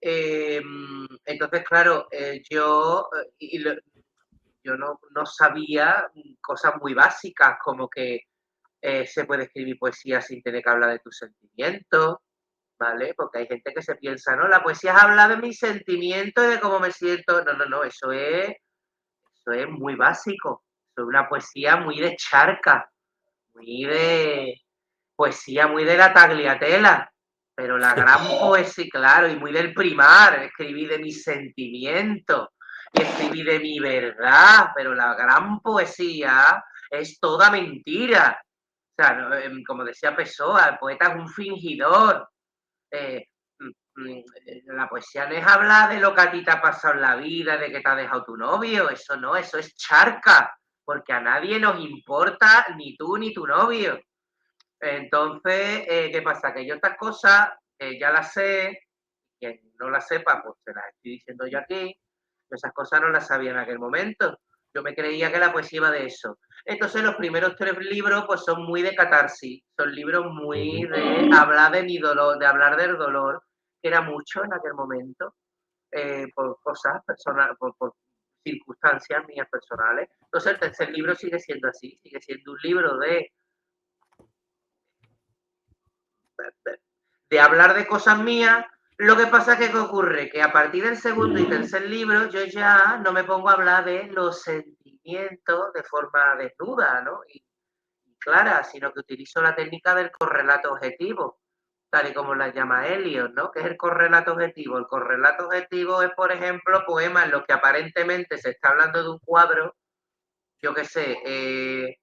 eh, entonces, claro, yo no sabía cosas muy básicas como que se puede escribir poesía sin tener que hablar de tus sentimientos, ¿vale? Porque hay gente que se piensa, ¿no? La poesía es hablar de mis sentimientos y de cómo me siento. No, no, no, eso es muy básico. Eso es una poesía muy de charca, muy de poesía muy de la Tagliatella, pero la gran poesía, claro, y muy del primar, escribí de mis sentimientos y escribí de mi verdad, pero la gran poesía es toda mentira. O sea, como decía Pessoa, el poeta es un fingidor. Eh, la poesía no es hablar de lo que a ti te ha pasado en la vida, de que te ha dejado tu novio, eso no, eso es charca, porque a nadie nos importa ni tú ni tu novio. Entonces, ¿qué pasa? Que yo estas cosas ya las sé, quien no las sepa, pues se las estoy diciendo yo aquí, esas cosas no las sabía en aquel momento. Yo me creía que la poesía iba de eso. Entonces, los primeros tres libros, pues son muy de catarsis, son libros muy de hablar de mi dolor, de hablar del dolor, que era mucho en aquel momento, por cosas personales, por circunstancias mías personales. Entonces, el tercer libro sigue siendo así, sigue siendo un libro de hablar de cosas mías. Lo que pasa es que, ¿qué ocurre? Que a partir del segundo y tercer libro yo ya no me pongo a hablar de los sentimientos de forma desnuda, ¿no? Y clara, sino que utilizo la técnica del correlato objetivo, tal y como la llama Eliot, ¿no? ¿Qué es el correlato objetivo? El correlato objetivo es, por ejemplo, poemas en los que aparentemente se está hablando de un cuadro, yo qué sé,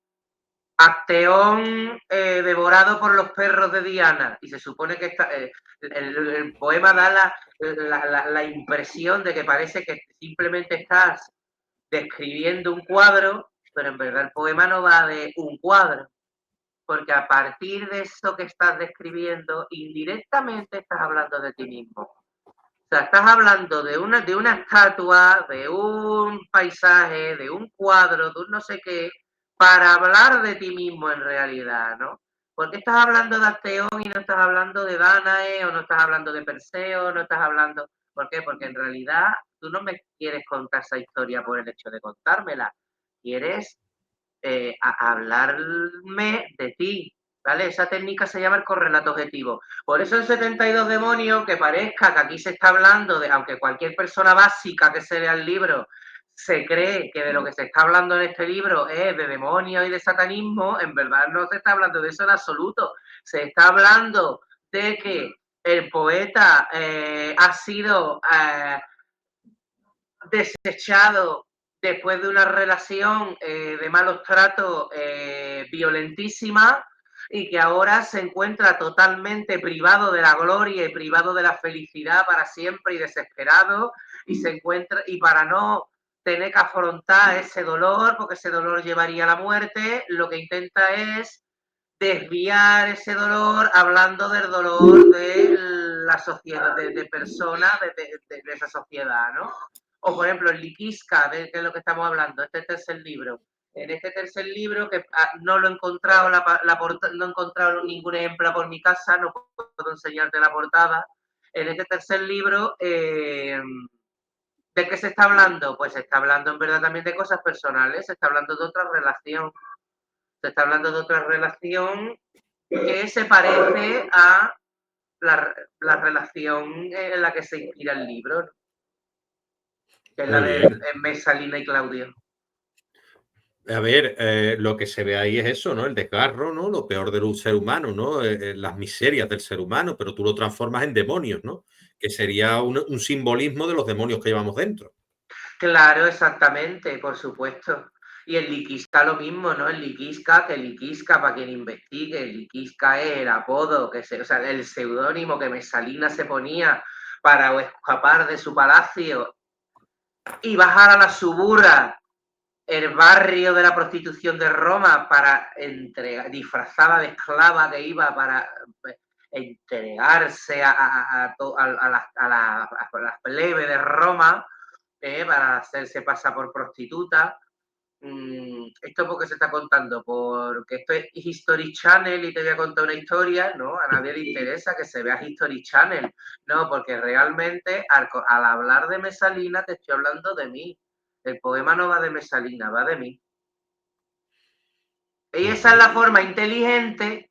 Acteón devorado por los perros de Diana. Y se supone que el poema da la impresión de que parece que simplemente estás describiendo un cuadro, pero en verdad el poema no va de un cuadro. Porque a partir de eso que estás describiendo, indirectamente estás hablando de ti mismo. O sea, estás hablando de una estatua, de un paisaje, de un cuadro, de un no sé qué, para hablar de ti mismo en realidad, ¿no? ¿Por qué estás hablando de Acteón y no estás hablando de Danae, o no estás hablando de Perseo, no estás hablando... ¿Por qué? Porque en realidad tú no me quieres contar esa historia por el hecho de contármela. Quieres hablarme de ti, ¿vale? Esa técnica se llama el correlato objetivo. Por eso en 72 demonios, que parezca que aquí se está hablando de, aunque cualquier persona básica que se lea el libro se cree que de lo que se está hablando en este libro es de demonios y de satanismo, en verdad no se está hablando de eso en absoluto. Se está hablando de que el poeta ha sido desechado después de una relación de malos tratos violentísima, y que ahora se encuentra totalmente privado de la gloria y privado de la felicidad para siempre y desesperado, y se encuentra, y para no tener que afrontar ese dolor, porque ese dolor llevaría a la muerte, lo que intenta es desviar ese dolor hablando del dolor de la sociedad, de personas de esa sociedad, ¿no? O por ejemplo, el Liquiska, de que es lo que estamos hablando, este tercer libro. En este tercer libro, que no lo he encontrado, no he encontrado ningún ejemplo por mi casa, no puedo enseñarte la portada. En este tercer libro, ¿de qué se está hablando? Pues se está hablando en verdad también de cosas personales, se está hablando de otra relación. Se está hablando de otra relación que se parece a la relación en la que se inspira el libro, ¿no? Que es la Muy de bien. Mesalina y Claudio. A ver, lo que se ve ahí es eso, ¿no? El desgarro, ¿no? Lo peor del ser humano, ¿no? Las miserias del ser humano, pero tú lo transformas en demonios, ¿no? Que sería un simbolismo de los demonios que llevamos dentro. Claro, exactamente, por supuesto. Y el Liquisca lo mismo, ¿no? El Liquisca, para quien investigue, el Liquisca es el apodo, o sea, el seudónimo que Mesalina se ponía para escapar de su palacio y bajar a la Suburra, el barrio de la prostitución de Roma, para disfrazada de esclava que iba para entregarse a las plebes de Roma, para hacerse pasar por prostituta. ¿Esto por qué se está contando? Porque esto es History Channel y te voy a contar una historia, ¿no? A nadie le interesa que se vea History Channel, no, porque realmente al hablar de Mesalina te estoy hablando de mí. El poema no va de Mesalina, va de mí. Y esa es la forma inteligente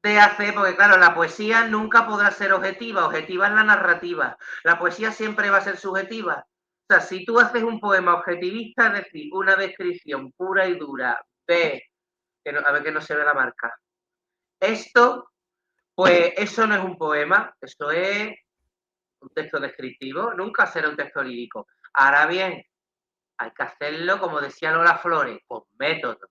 de hacer, porque claro, la poesía nunca podrá ser objetiva, objetiva es la narrativa. La poesía siempre va a ser subjetiva. O sea, si tú haces un poema objetivista, es decir, una descripción pura y dura de, a ver que no se ve la marca, esto, pues eso no es un poema, eso es un texto descriptivo, nunca será un texto lírico. Ahora bien, hay que hacerlo, como decía Lola Flores, con método.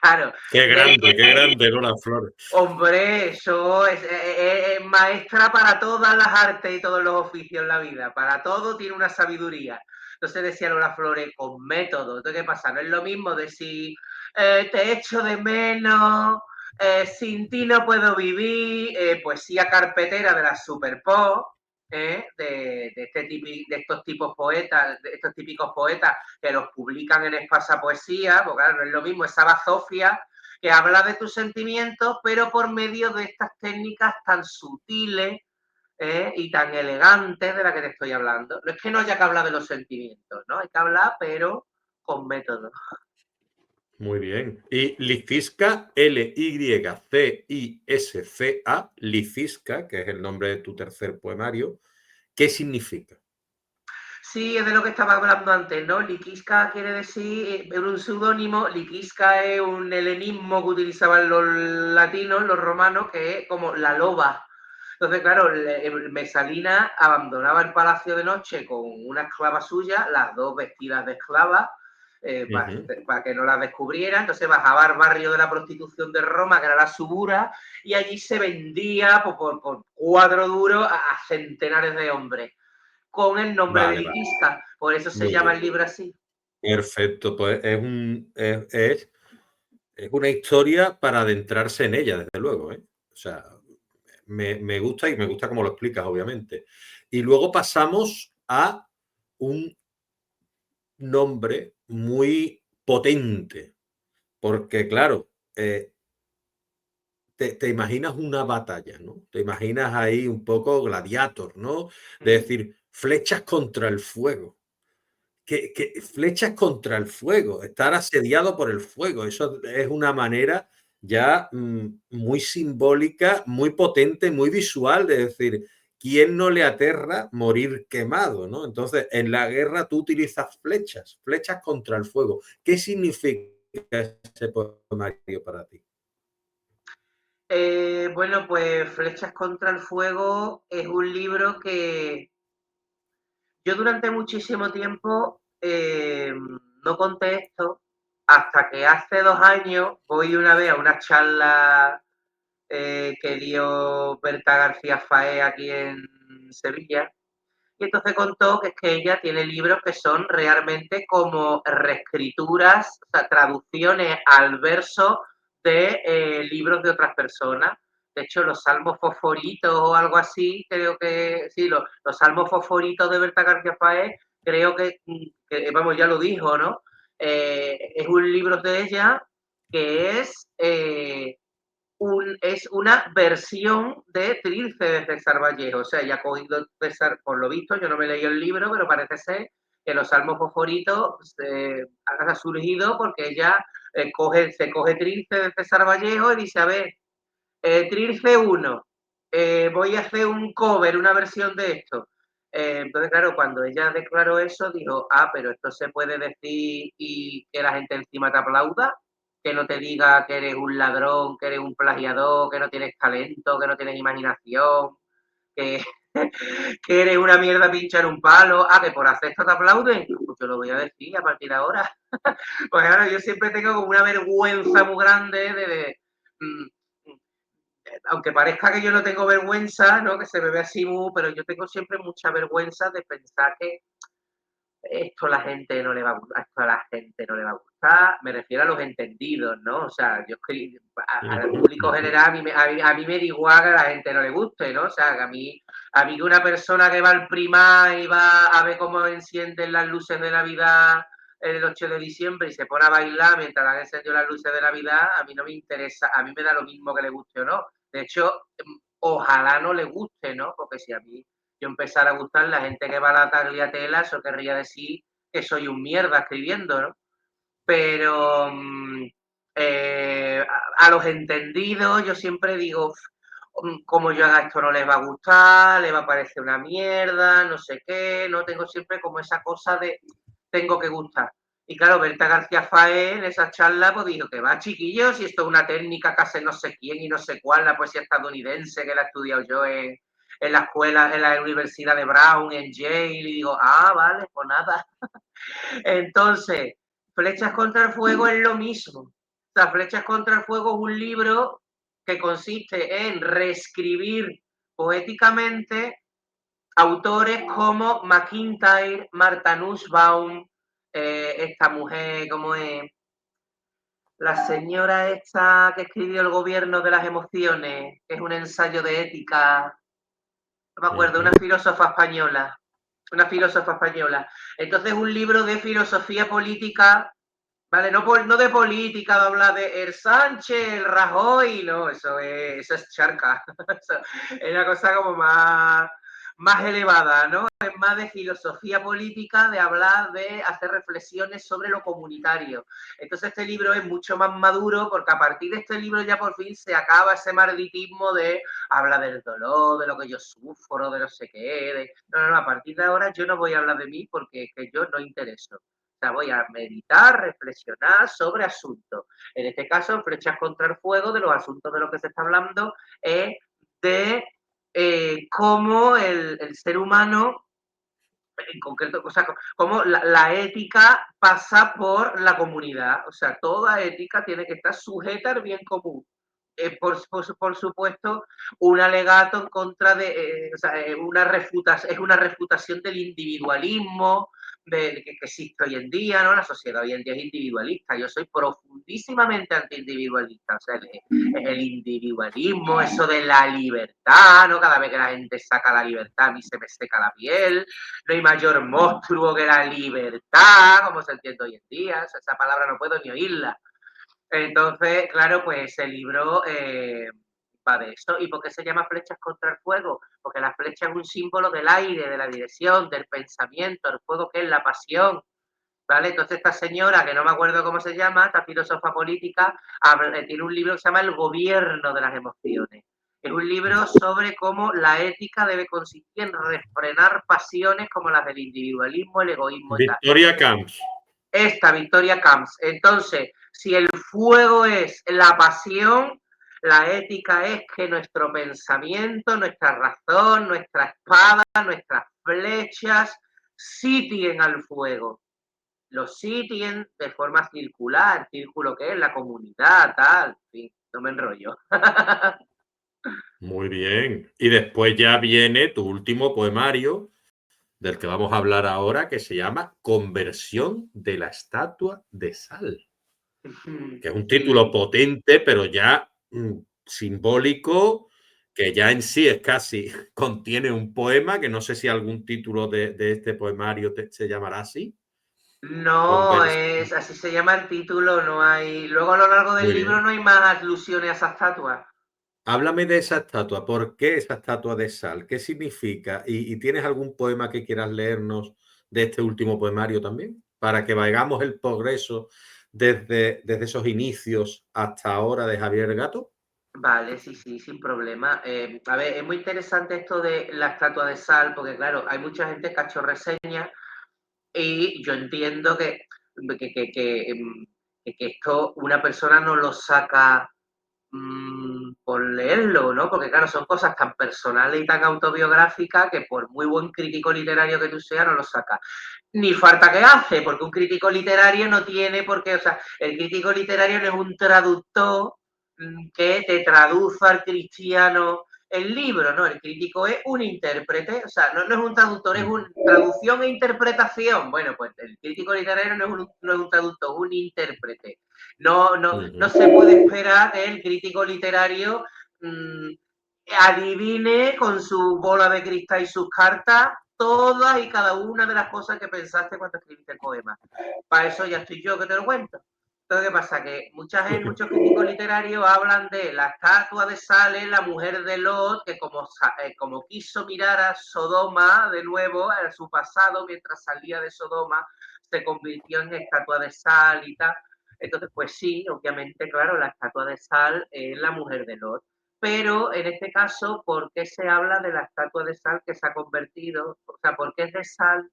Claro, Qué grande, ¿no? Las flores. hombre, eso es maestra para todas las artes y todos los oficios en la vida. Para todo tiene una sabiduría. Entonces decía Lola Flores, con método. Entonces, ¿qué pasa? No es lo mismo decir, te echo de menos, sin ti no puedo vivir, poesía carpetera de la Super Pop, de estos tipos poetas, de estos típicos poetas que los publican en Espasa Poesía, porque claro, no es lo mismo esa bazofia que habla de tus sentimientos, pero por medio de estas técnicas tan sutiles y tan elegantes de las que te estoy hablando. No es que no haya que hablar de los sentimientos, ¿no? Hay que hablar, pero con método. Muy bien. Y Licisca, Lycisca, Licisca, que es el nombre de tu tercer poemario, ¿qué significa? Sí, es de lo que estaba hablando antes, ¿no? Liquisca quiere decir, es un seudónimo, Liquisca es un helenismo que utilizaban los latinos, los romanos, que es como la loba. Entonces, claro, Mesalina abandonaba el palacio de noche con una esclava suya, las dos vestidas de esclava, para que no las descubrieran. Entonces bajaba al barrio de la prostitución de Roma, que era la Subura, y allí se vendía por 4 duros a centenares de hombres, con el nombre de Vale, vale. Liquisca. Por eso se Muy llama bien. el libro así. Perfecto. Pues es una historia para adentrarse en ella, desde luego, ¿eh? O sea, me gusta y me gusta cómo lo explicas, obviamente. Y luego pasamos a un nombre muy potente, porque claro, te imaginas una batalla, ¿no? Te imaginas ahí un poco Gladiator, ¿no? De decir, flechas contra el fuego. Que flechas contra el fuego, estar asediado por el fuego. Eso es una manera ya muy simbólica, muy potente, muy visual de decir, ¿quién no le aterra morir quemado? ¿No? Entonces, en la guerra tú utilizas flechas, flechas contra el fuego. ¿Qué significa ese poemario para ti? Bueno, pues Flechas contra el Fuego es un libro que yo durante muchísimo tiempo no conté esto hasta que hace 2 años voy una vez a una charla que dio Berta García Faé aquí en Sevilla. Y entonces contó que es que ella tiene libros que son realmente como reescrituras, o sea, traducciones al verso de libros de otras personas. De hecho, los salmos fosforitos o algo así, creo que sí, los salmos fosforitos de Berta García Paez, creo vamos, ya lo dijo, ¿no? Es un libro de ella que es una versión de Trilce de César Vallejo. O sea, ya ha cogido César, por lo visto, yo no me leí el libro, pero parece ser que los salmos fosforitos han surgido porque ella se coge Trilce de César Vallejo y dice, a ver, Trilce 1, voy a hacer un cover, una versión de esto. Entonces, claro, cuando ella declaró eso, dijo, pero esto se puede decir y que la gente encima te aplauda, que no te diga que eres un ladrón, que eres un plagiador, que no tienes talento, que no tienes imaginación, que, que eres una mierda pinchar un palo, que por hacer esto te aplauden. Pues yo lo voy a decir a partir de ahora. Pues ahora yo siempre tengo como una vergüenza muy grande mm, aunque parezca que yo no tengo vergüenza, ¿no? Que se me ve así, pero yo tengo siempre mucha vergüenza de pensar que esto a la gente no le va a gustar, esto a la gente no le va a gustar, me refiero a los entendidos, ¿no? O sea, yo al público general a mí me da igual que a la gente no le guste, ¿no? O sea, que a mí que una persona que va al primar y va a ver cómo encienden las luces de Navidad el 8 de diciembre y se pone a bailar mientras han encendido las luces de Navidad, a mí no me interesa, a mí me da lo mismo que le guste o no. De hecho, ojalá no le guste, ¿no? Porque si a mí yo empezara a gustar la gente que va a la tagliatela, eso querría decir que soy un mierda escribiendo, ¿no? Pero a los entendidos yo siempre digo, como yo haga esto no les va a gustar, les va a parecer una mierda, no sé qué, no tengo siempre como esa cosa de tengo que gustar. Y claro, Berta García Faé en esa charla pues dijo que va, chiquillos, y esto es una técnica que hace no sé quién y no sé cuál, la poesía estadounidense que la he estudiado yo en la escuela, en la Universidad de Brown, en Yale, y digo, vale, pues nada. Entonces, Flechas contra el Fuego es lo mismo. O sea, Flechas contra el Fuego es un libro que consiste en reescribir poéticamente autores como McIntyre, Martha Nussbaum, esta mujer, ¿cómo es? La señora esta que escribió El gobierno de las emociones, que es un ensayo de ética, no me acuerdo, una filósofa española. Una filósofa española. Entonces, un libro de filosofía política, ¿vale? No de política, de hablar de el Sánchez, el Rajoy, no, eso es charca. Es una cosa como más elevada, ¿no? Es más de filosofía política, de hablar, de hacer reflexiones sobre lo comunitario. Entonces este libro es mucho más maduro porque a partir de este libro ya por fin se acaba ese marditismo de hablar del dolor, de lo que yo sufro, de no sé qué. No, a partir de ahora yo no voy a hablar de mí porque es que yo no intereso. O sea, voy a meditar, reflexionar sobre asuntos. En este caso, Flechas contra el Fuego, de los asuntos de los que se está hablando, es de cómo el ser humano, en concreto, o sea, cómo la ética pasa por la comunidad. O sea, toda ética tiene que estar sujeta al bien común. Por supuesto, un alegato en contra de, o sea, es una refutación del individualismo que existe hoy en día, ¿no? La sociedad hoy en día es individualista. Yo soy profundísimamente antiindividualista. O sea, el individualismo, eso de la libertad, ¿no? Cada vez que la gente saca la libertad, a mí se me seca la piel. No hay mayor monstruo que la libertad, como se entiende hoy en día. O sea, esa palabra no puedo ni oírla. Entonces, claro, pues ese libro va de eso. ¿Y por qué se llama Flechas contra el fuego? Porque la flecha es un símbolo del aire, de la dirección, del pensamiento, el fuego que es la pasión, ¿vale? Entonces esta señora, que no me acuerdo cómo se llama, esta filósofa política, tiene un libro que se llama El gobierno de las emociones. Es un libro sobre cómo la ética debe consistir en refrenar pasiones como las del individualismo, el egoísmo y tal. Victoria Camps. Esta Victoria Camps. Entonces, si el fuego es la pasión, la ética es que nuestro pensamiento, nuestra razón, nuestra espada, nuestras flechas sitien al fuego. Los sitien de forma circular, círculo que es la comunidad, tal, en fin, no me enrollo. Muy bien. Y después ya viene tu último poemario, del que vamos a hablar ahora, que se llama Conversión de la estatua de sal. Que es un título Sí. potente, pero ya simbólico, que ya en sí es casi, contiene un poema, que no sé si algún título de este poemario se llamará así. No, Conversión. es así se llama el título, no hay. Luego a lo largo del Muy libro bien. no hay más alusiones a esa estatua. Háblame de esa estatua. ¿Por qué esa estatua de sal? ¿Qué significa? ¿Y tienes algún poema que quieras leernos de este último poemario también? Para que vayamos el progreso desde esos inicios hasta ahora de Javier Gato. Vale, sí, sí, sin problema. A ver, es muy interesante esto de la estatua de sal, porque claro, hay mucha gente que ha hecho reseñas y yo entiendo que, que, que, em, que esto una persona no lo saca por leerlo, ¿no? Porque claro, son cosas tan personales y tan autobiográficas que por muy buen crítico literario que tú seas, no lo sacas. Ni falta que hace, porque un crítico literario no tiene por qué, o sea, el crítico literario no es un traductor que te traduzca al cristiano el libro, ¿no? El crítico es un intérprete, o sea, no es un traductor, es una traducción e interpretación. Bueno, pues el crítico literario no es un traductor, es un intérprete. No se puede esperar que el crítico literario mmm, adivine con su bola de cristal y sus cartas todas y cada una de las cosas que pensaste cuando escribiste el poema. Para eso ya estoy yo que te lo cuento. Entonces, ¿qué pasa? Que muchos críticos literarios hablan de la estatua de Sale, la mujer de Lot, que como quiso mirar a Sodoma de nuevo, a su pasado, mientras salía de Sodoma, se convirtió en estatua de sal y tal. Entonces, pues sí, obviamente, claro, la estatua de sal es la mujer de Lot. Pero en este caso, ¿por qué se habla de la estatua de sal que se ha convertido? O sea, ¿por qué es de sal?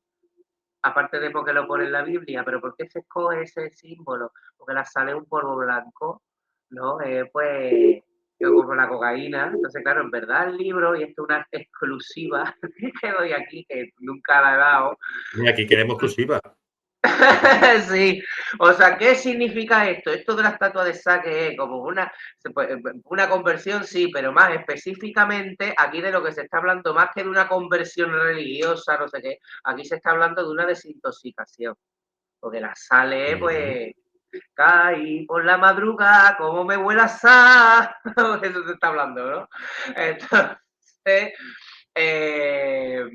Aparte de porque lo pone en la Biblia, pero ¿por qué se escoge ese símbolo? Porque la sal es un polvo blanco, ¿no? Pues yo como la cocaína. Entonces, claro, en verdad el libro, y esto es una exclusiva que doy aquí, que nunca la he dado. Y aquí queremos exclusiva. Sí, o sea, ¿qué significa esto? Esto de la estatua de saque es como una conversión, sí, pero más específicamente aquí de lo que se está hablando, más que de una conversión religiosa, no sé qué, aquí se está hablando de una desintoxicación, porque la sale, pues, caí por la madrugada, como me huele a sal, eso se está hablando, ¿no? Entonces, eh,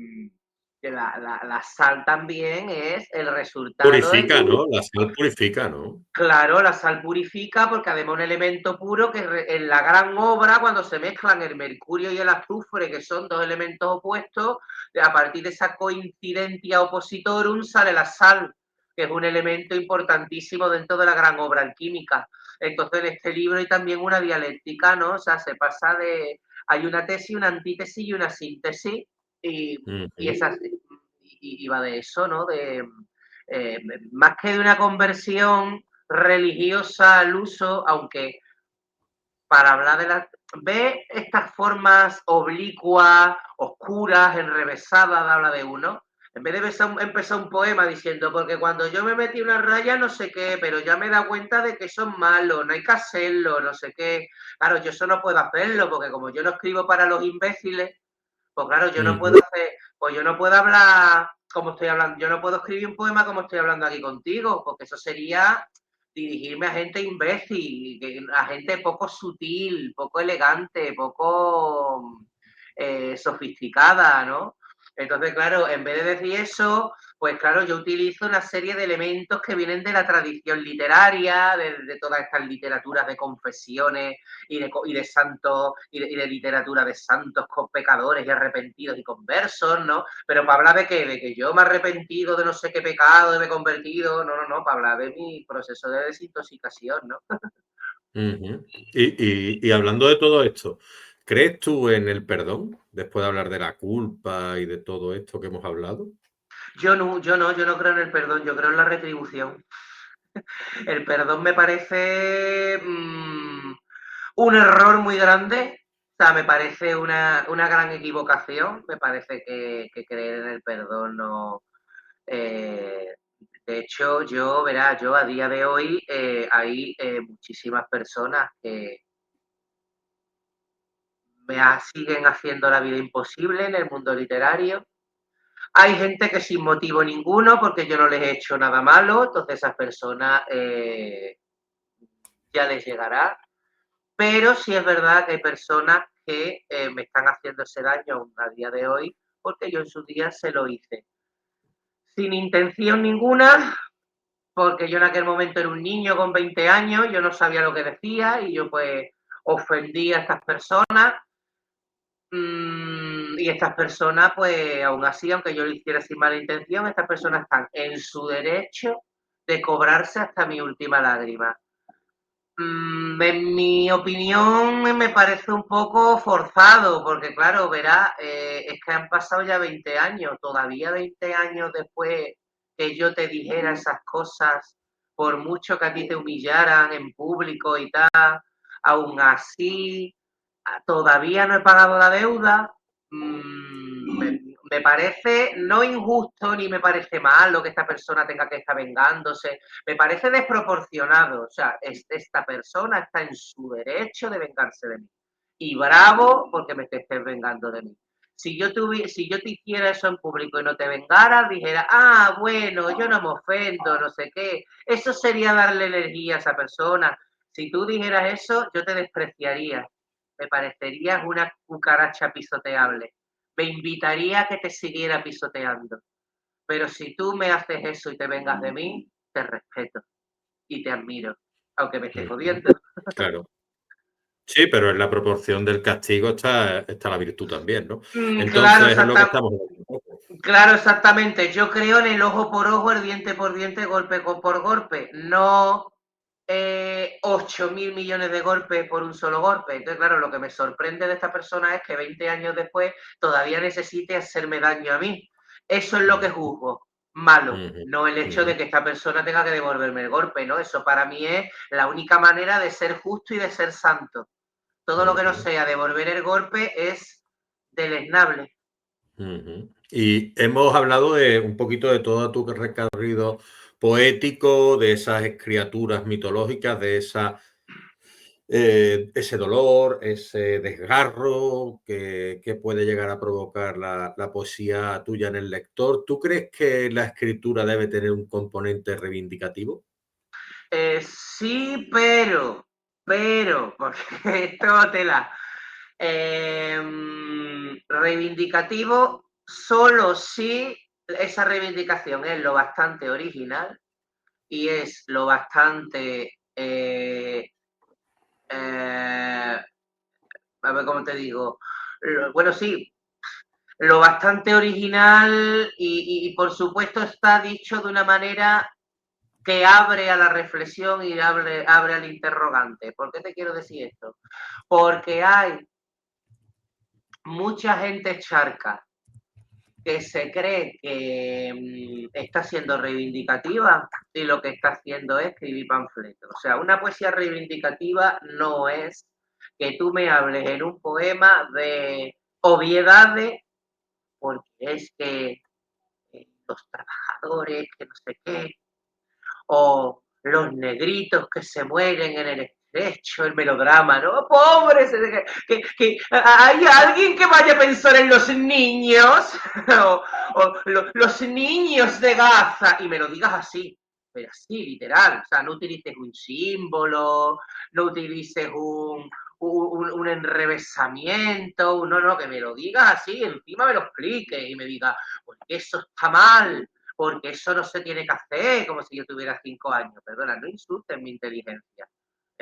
que la sal también es el resultado de. Purifica, ¿no? La sal purifica, ¿no? Claro, la sal purifica porque además un elemento puro que en la gran obra, cuando se mezclan el mercurio y el azufre, que son dos elementos opuestos, a partir de esa coincidencia opositorum sale la sal, que es un elemento importantísimo dentro de la gran obra alquímica. Entonces, en este libro hay también una dialéctica, ¿no? O sea, se pasa de. Hay una tesis, una antítesis y una síntesis, y, y, esa, y va de eso, ¿no? Eh, Más que de una conversión religiosa al uso, aunque para hablar de las. ¿Ve estas formas oblicuas, oscuras, enrevesadas de habla de uno? En vez de empezar un poema diciendo, porque cuando yo me metí una raya no sé qué, pero ya me he dado cuenta de que eso es malo, no hay que hacerlo, no sé qué. Claro, yo eso no puedo hacerlo, porque como yo no escribo para los imbéciles, pues claro, yo no puedo hacer, pues yo no puedo hablar como estoy hablando, yo no puedo escribir un poema como estoy hablando aquí contigo, porque eso sería dirigirme a gente imbécil, a gente poco sutil, poco elegante, poco sofisticada, ¿no? Entonces, claro, en vez de decir eso, pues claro, yo utilizo una serie de elementos que vienen de la tradición literaria, de todas estas literaturas de confesiones y de santos, y de literatura de santos con pecadores y arrepentidos y conversos, ¿no? Pero para hablar de qué, de que yo me he arrepentido de no sé qué pecado, me he convertido, no, para hablar de mi proceso de desintoxicación, ¿no? Ujú. Y hablando de todo esto, ¿crees tú en el perdón? Después de hablar de la culpa y de todo esto que hemos hablado. Yo no creo en el perdón, yo creo en la retribución. El perdón me parece un error muy grande, o sea, me parece una gran equivocación, me parece que creer en el perdón no... eh, de hecho, yo a día de hoy hay muchísimas personas que siguen haciendo la vida imposible en el mundo literario. Hay gente que sin motivo ninguno, porque yo no les he hecho nada malo, entonces esas personas ya les llegará. Pero sí es verdad que hay personas que me están haciendo ese daño aún a día de hoy, porque yo en su día se lo hice. Sin intención ninguna, porque yo en aquel momento era un niño con 20 años, yo no sabía lo que decía y yo pues ofendí a estas personas. Y estas personas, pues aún así, aunque yo lo hiciera sin mala intención, estas personas están en su derecho de cobrarse hasta mi última lágrima. En mi opinión me parece un poco forzado, porque claro, verá, es que han pasado ya 20 años, todavía 20 años después que yo te dijera esas cosas, por mucho que a ti te humillaran en público y tal, aún así, todavía no he pagado la deuda. Me parece no injusto ni me parece mal lo que esta persona tenga que estar vengándose, me parece desproporcionado. O sea, esta persona está en su derecho de vengarse de mí. Y bravo porque me estés vengando de mí. Si yo te hiciera eso en público y no te vengara, dijera, ah, bueno, yo no me ofendo, no sé qué. Eso sería darle energía a esa persona. Si tú dijeras eso, yo te despreciaría. Me parecerías una cucaracha pisoteable. Me invitaría a que te siguiera pisoteando. Pero si tú me haces eso y te vengas de mí, te respeto y te admiro, aunque me estés Ujú. jodiendo. Claro. Sí, pero en la proporción del castigo está la virtud también, ¿no? Claro, Entonces es lo que estamos hablando un poco. claro, exactamente. Yo creo en el ojo por ojo, el diente por diente, golpe por golpe. No 8.000 millones de golpes por un solo golpe. Entonces, claro, lo que me sorprende de esta persona es que 20 años después todavía necesite hacerme daño a mí. Eso es lo que Ujú, juzgo. Malo, ujú, no el hecho ujú, de que esta persona tenga que devolverme el golpe, ¿no? Eso para mí es la única manera de ser justo y de ser santo. Todo lo que no ujú, sea devolver el golpe es deleznable. ujú. Y hemos hablado de un poquito de todo tu recorrido poético, de esas criaturas mitológicas, de ese dolor, ese desgarro que puede llegar a provocar la poesía tuya en el lector. ¿Tú crees que la escritura debe tener un componente reivindicativo? Sí, porque esto tela. Reivindicativo solo si esa reivindicación es lo bastante original y es lo bastante, a ver cómo te digo, bueno, sí, lo bastante original y por supuesto está dicho de una manera que abre a la reflexión y abre al interrogante. ¿Por qué te quiero decir esto? Porque hay mucha gente charca que se cree que está siendo reivindicativa y lo que está haciendo es escribir panfletos. O sea, una poesía reivindicativa no es que tú me hables en un poema de obviedades, porque es que los trabajadores, que no sé qué, o los negritos que se mueren en el estrecho, el melodrama, ¿no? Pobres, que hay alguien que vaya a pensar en los niños, los niños de Gaza, y me lo digas así, pero así, literal, o sea, no utilices un símbolo, no utilices un enrevesamiento, no, que me lo diga así, encima me lo explique y me diga, porque eso está mal, porque eso no se tiene que hacer, como si yo tuviera 5 años. Perdona, no insultes mi inteligencia,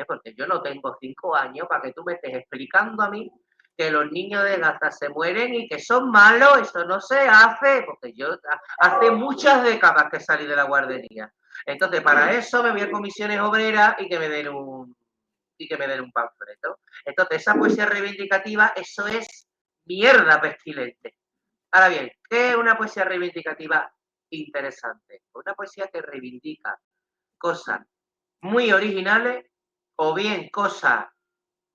porque yo no tengo 5 años para que tú me estés explicando a mí que los niños de Gaza se mueren y que son malos, eso no se hace, porque yo hace muchas décadas que salí de la guardería. Entonces, para eso me voy a comisiones obreras y que me den un panfleto. Entonces, esa poesía reivindicativa, eso es mierda pestilente. Ahora bien, ¿qué es una poesía reivindicativa interesante? Una poesía que reivindica cosas muy originales o bien cosas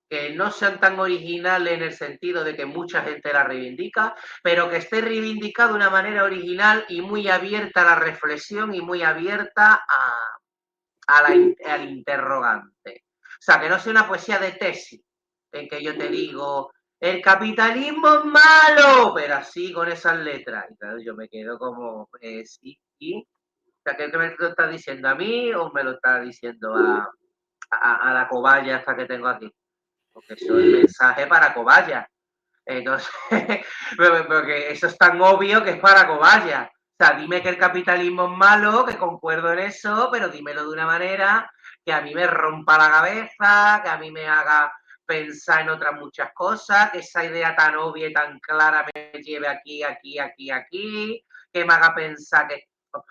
que no sean tan originales en el sentido de que mucha gente la reivindica, pero que esté reivindicada de una manera original y muy abierta a la reflexión y muy abierta al interrogante. O sea, que no sea una poesía de tesis, en que yo te digo, el capitalismo es malo, pero así con esas letras. Y claro, yo me quedo como, sí, y, o sea, ¿qué me lo estás diciendo a mí o me lo estás diciendo a la cobaya esta que tengo aquí? Porque eso es mensaje para cobaya. Entonces, porque eso es tan obvio que es para cobayas. O sea, dime que el capitalismo es malo, que concuerdo en eso, pero dímelo de una manera que a mí me rompa la cabeza, que a mí me haga pensar en otras muchas cosas, que esa idea tan obvia y tan clara me lleve aquí, aquí, aquí, aquí, que me haga pensar que,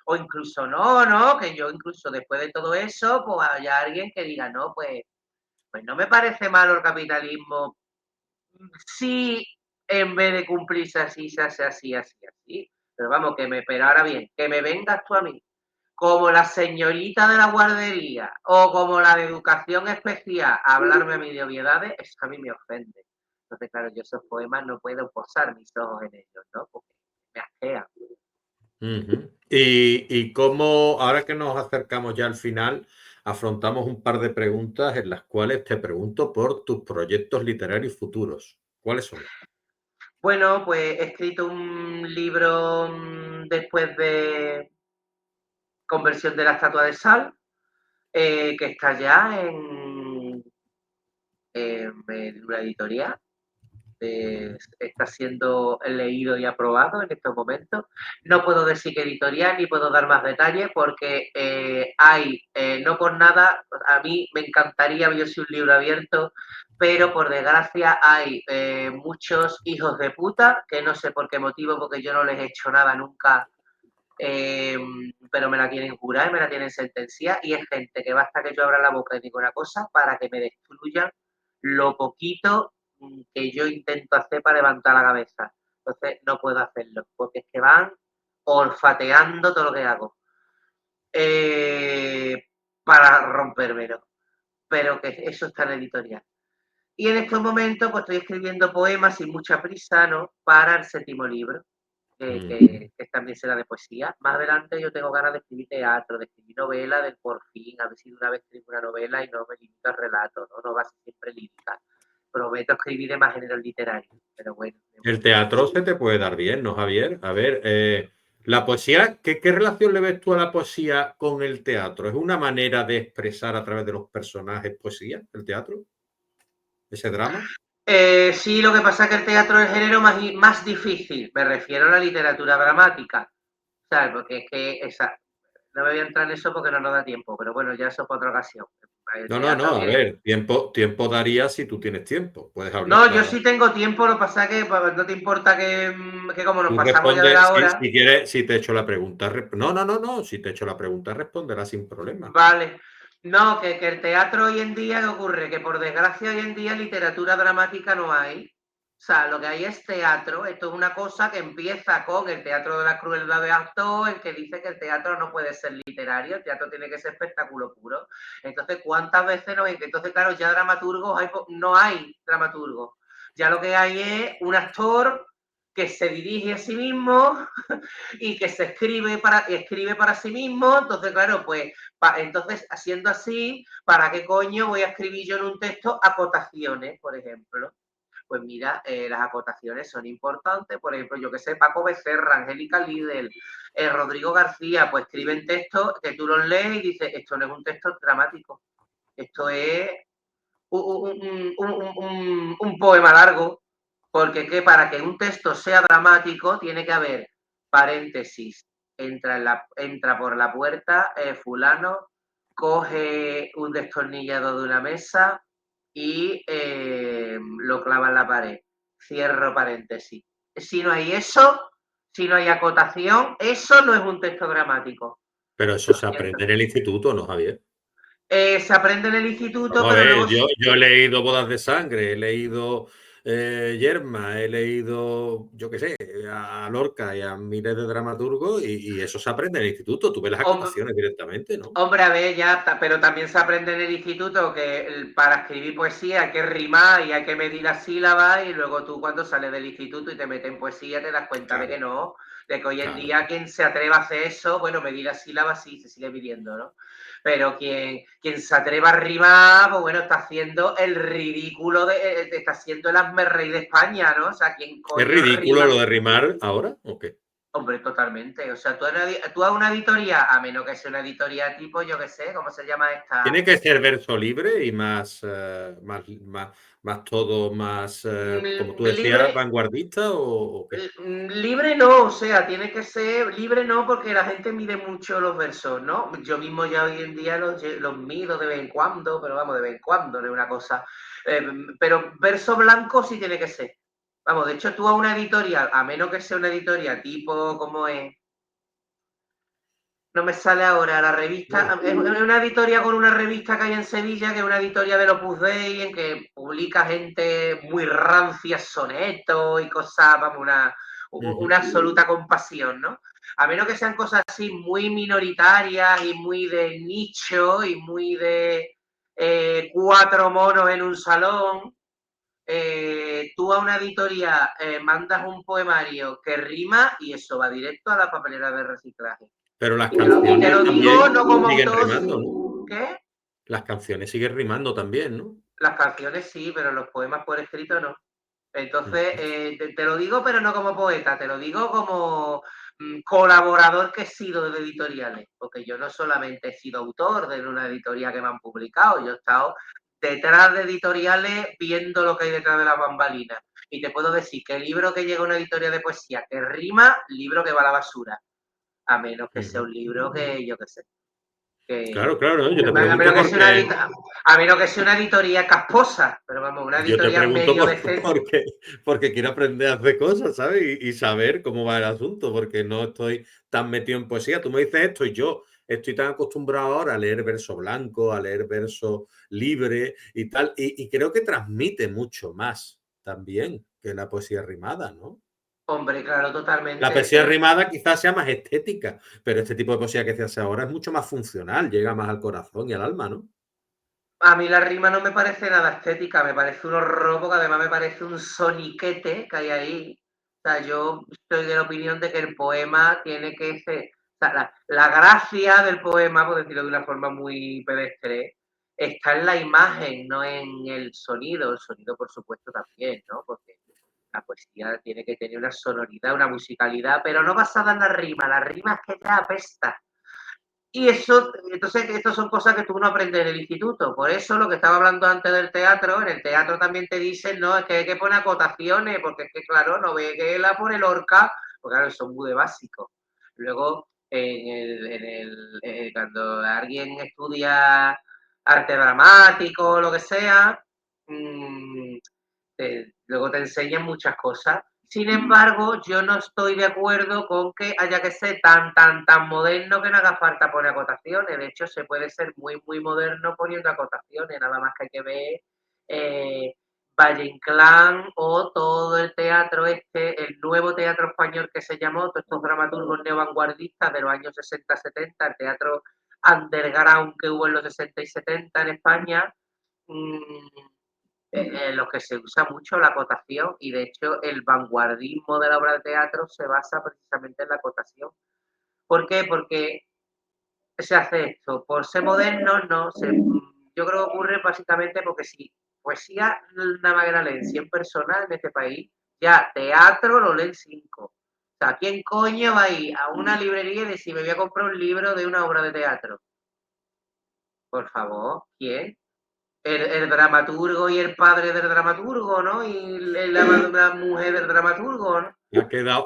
o incluso no, que yo incluso después de todo eso, pues haya alguien que diga, no, pues no me parece malo el capitalismo si en vez de cumplirse así, se hace así, así, así. Pero ahora bien, que me vengas tú a mí, como la señorita de la guardería o como la de educación especial, a hablarme a mí de obviedades, eso a mí me ofende. Entonces, claro, yo esos poemas no puedo posar mis ojos en ellos, ¿no? Porque me asquean. Y cómo, ahora que nos acercamos ya al final, afrontamos un par de preguntas en las cuales te pregunto por tus proyectos literarios futuros. ¿Cuáles son? Bueno, pues he escrito un libro después de Conversión de la Estatua de Sal, que está ya en una editorial. Está siendo leído y aprobado en estos momentos. No puedo decir qué editorial ni puedo dar más detalles porque no por nada, a mí me encantaría, yo soy un libro abierto, pero por desgracia hay muchos hijos de puta que no sé por qué motivo, porque yo no les he hecho nada nunca, eh, pero me la tienen jurada y me la tienen sentenciada, y es gente que basta que yo abra la boca y diga una cosa para que me destruyan lo poquito que yo intento hacer para levantar la cabeza. Entonces no puedo hacerlo, porque es que van olfateando todo lo que hago eh, para rompérmelo, pero que eso está en la editorial. Y en estos momentos pues estoy escribiendo poemas sin mucha prisa, ¿no? Para el 7.º libro, que también será de poesía. Más adelante yo tengo ganas de escribir teatro, de escribir novela, del por fin, a ver si de una vez escribo una novela y no me limito al relato, ¿no? No va a ser siempre lírica. Prometo escribir de más género literario, pero bueno. El teatro se te puede dar bien, ¿no, Javier? A ver, la poesía, ¿qué relación le ves tú a la poesía con el teatro? ¿Es una manera de expresar a través de los personajes poesía, el teatro? ¿Ese drama? Sí, lo que pasa es que el teatro es el género más difícil, me refiero a la literatura dramática, ¿sabes? Porque es que no me voy a entrar en eso porque no nos da tiempo, pero bueno, ya eso es para otra ocasión. El No, teatro a tiene... ver, tiempo daría si tú tienes tiempo, puedes hablar. No, yo sí tengo tiempo, lo que pasa es que no te importa que como nos Tú pasamos ya de respondes, la hora, si quieres, si te he hecho la pregunta, no, si te he hecho la pregunta, responderás sin problema. vale. No, que el teatro hoy en día, ¿qué ocurre? Que por desgracia hoy en día literatura dramática no hay. O sea, lo que hay es teatro. Esto es una cosa que empieza con el teatro de la crueldad de actor, el que dice que el teatro no puede ser literario, el teatro tiene que ser espectáculo puro. Entonces, ¿cuántas veces no hay? Entonces, claro, ya dramaturgos no hay dramaturgos. Ya lo que hay es un actor que se dirige a sí mismo y que escribe para sí mismo. Entonces, claro, pues entonces, haciendo así, ¿para qué coño voy a escribir yo en un texto acotaciones, por ejemplo? Pues mira, las acotaciones son importantes. Por ejemplo, yo que sé, Paco Becerra, Angélica Lidl, Rodrigo García, pues escriben textos que tú los lees y dices, esto no es un texto dramático, esto es un poema largo, porque para que un texto sea dramático tiene que haber paréntesis, entra por la puerta, fulano, coge un destornillador de una mesa y lo clava en la pared. Cierro paréntesis. Si no hay eso, si no hay acotación, eso no es un texto dramático. Pero eso se aprende en el instituto, ¿no, Javier? Se aprende en el instituto, Vamos a pero ver, luego yo he leído Bodas de Sangre, he leído Yerma, he leído, yo qué sé, a Lorca y a miles de dramaturgos y eso se aprende en el instituto. Tú ves las acotaciones directamente, ¿no? hombre, a ver, ya, pero también se aprende en el instituto que para escribir poesía hay que rimar y hay que medir las sílabas y luego tú cuando sales del instituto y te metes en poesía te das cuenta de que Claro, no, de que hoy en claro. día quien se atreva a hacer eso, bueno, medir las sílabas sí se sigue midiendo, ¿no? Pero quien se atreva a rimar, pues bueno, está haciendo el ridículo, está haciendo el hazmerrey de España, ¿no? O sea, quien ¿Es coño ridículo rima. lo de rimar ahora o qué? Hombre, totalmente. O sea, tú a una editoría, a menos que sea una editoría tipo, yo qué sé, ¿cómo se llama esta? ¿Tiene que ser verso libre y más todo, más, como tú decías, Libre, vanguardista o qué? libre no, o sea, tiene que ser libre no, porque la gente mide mucho los versos, ¿no? Yo mismo ya hoy en día los mido de vez en cuando, pero vamos, de vez en cuando, no es una cosa. Eh, pero verso blanco sí tiene que ser. Vamos, de hecho, tú a una editorial, a menos que sea una editorial tipo como es, no me sale ahora la revista, es una editoria con una revista que hay en Sevilla, que es una editoria del Opus Dei, en que publica gente muy rancia, sonetos y cosas, vamos, una absoluta compasión, ¿no? A menos que sean cosas así muy minoritarias y muy de nicho y muy de cuatro monos en un salón, tú a una editoría mandas un poemario que rima y eso va directo a la papelera de reciclaje. Pero las Y te canciones lo digo también no como siguen autor, rimando, ¿no? ¿qué? Las canciones siguen rimando también, ¿no? Las canciones sí, pero los poemas por escrito no. Entonces, Ujú. te lo digo, pero no como poeta, te lo digo como colaborador que he sido de editoriales, porque yo no solamente he sido autor de una editorial que me han publicado, yo he estado detrás de editoriales viendo lo que hay detrás de las bambalinas. Y te puedo decir que el libro que llega a una editorial de poesía que rima, libro que va a la basura, a menos que sea Ujú. un libro que yo qué sé, Claro, que claro, ¿no? Yo te a pregunto menos que sea una, porque a menos que sea una editoría casposa, pero vamos, una yo te editoría pregunto medio decente. porque, porque quiero aprender a hacer cosas, ¿sabes? Y saber cómo va el asunto, porque no estoy tan metido en poesía. Tú me dices esto y yo estoy tan acostumbrado ahora a leer verso blanco, a leer verso libre y tal, y creo que transmite mucho más también que la poesía rimada, ¿no? Hombre, claro, La totalmente. poesía rimada quizás sea más estética, pero este tipo de poesía que se hace ahora es mucho más funcional, llega más al corazón y al alma, ¿no? A mí la rima no me parece nada estética, me parece un horror, porque además me parece un soniquete que hay ahí. O sea, yo estoy de la opinión de que el poema tiene que ser, o sea, la gracia del poema, por decirlo de una forma muy pedestre, está en la imagen, no en el sonido. El sonido, por supuesto, también, ¿no? Porque la poesía tiene que tener una sonoridad, una musicalidad, pero no basada en la rima. La rima es que te apesta. Y eso, entonces, estas son cosas que tú no aprendes en el instituto. Por eso, lo que estaba hablando antes del teatro, en el teatro también te dicen, no, es que hay que poner acotaciones, porque es que, claro, no ve que la pone Lorca, porque claro, son muy de básicos. Luego, cuando alguien estudia arte dramático o lo que sea, mmm, luego te enseñan muchas cosas. Sin embargo, yo no estoy de acuerdo con que haya que ser tan moderno que no haga falta poner acotaciones. De hecho, se puede ser muy moderno poniendo acotaciones, nada más que hay que ver Valle Inclán o todo el teatro el nuevo teatro español que se llamó, todos estos dramaturgos neovanguardistas de los años 60-70, el teatro underground que hubo en los 60 y 70 en España. Mmm, en los que se usa mucho la acotación y de hecho el vanguardismo de la obra de teatro se basa precisamente en la acotación. ¿Por qué? Porque se hace esto. Por ser moderno, no. Yo creo que ocurre básicamente porque si poesía nada más que la leen 100 personas en este país, ya teatro lo leen 5. O sea, ¿quién coño va a ir a una librería y decir, me voy a comprar un libro de una obra de teatro? Por favor, ¿quién? el dramaturgo y el padre del dramaturgo, ¿no? Y la mujer del dramaturgo, ¿no?